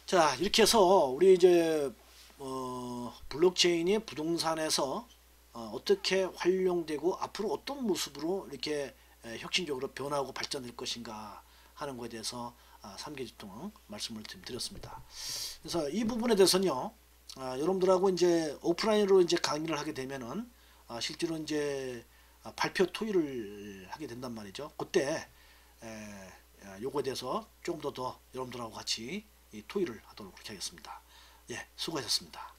자, 이렇게 해서 우리 이제 블록체인이 부동산에서 어떻게 활용되고 앞으로 어떤 모습으로 이렇게 혁신적으로 변화하고 발전될 것인가 하는 것에 대해서 3개 동안 말씀을 드렸습니다. 그래서 이 부분에 대해서는요, 여러분들하고 이제 오프라인으로 이제 강의를 하게 되면은 실제로 이제 발표 토의를 하게 된단 말이죠. 그때 요거에 대해서 조금 더 여러분들하고 같이 이 토의를 하도록 그렇게 하겠습니다. 예, 수고하셨습니다.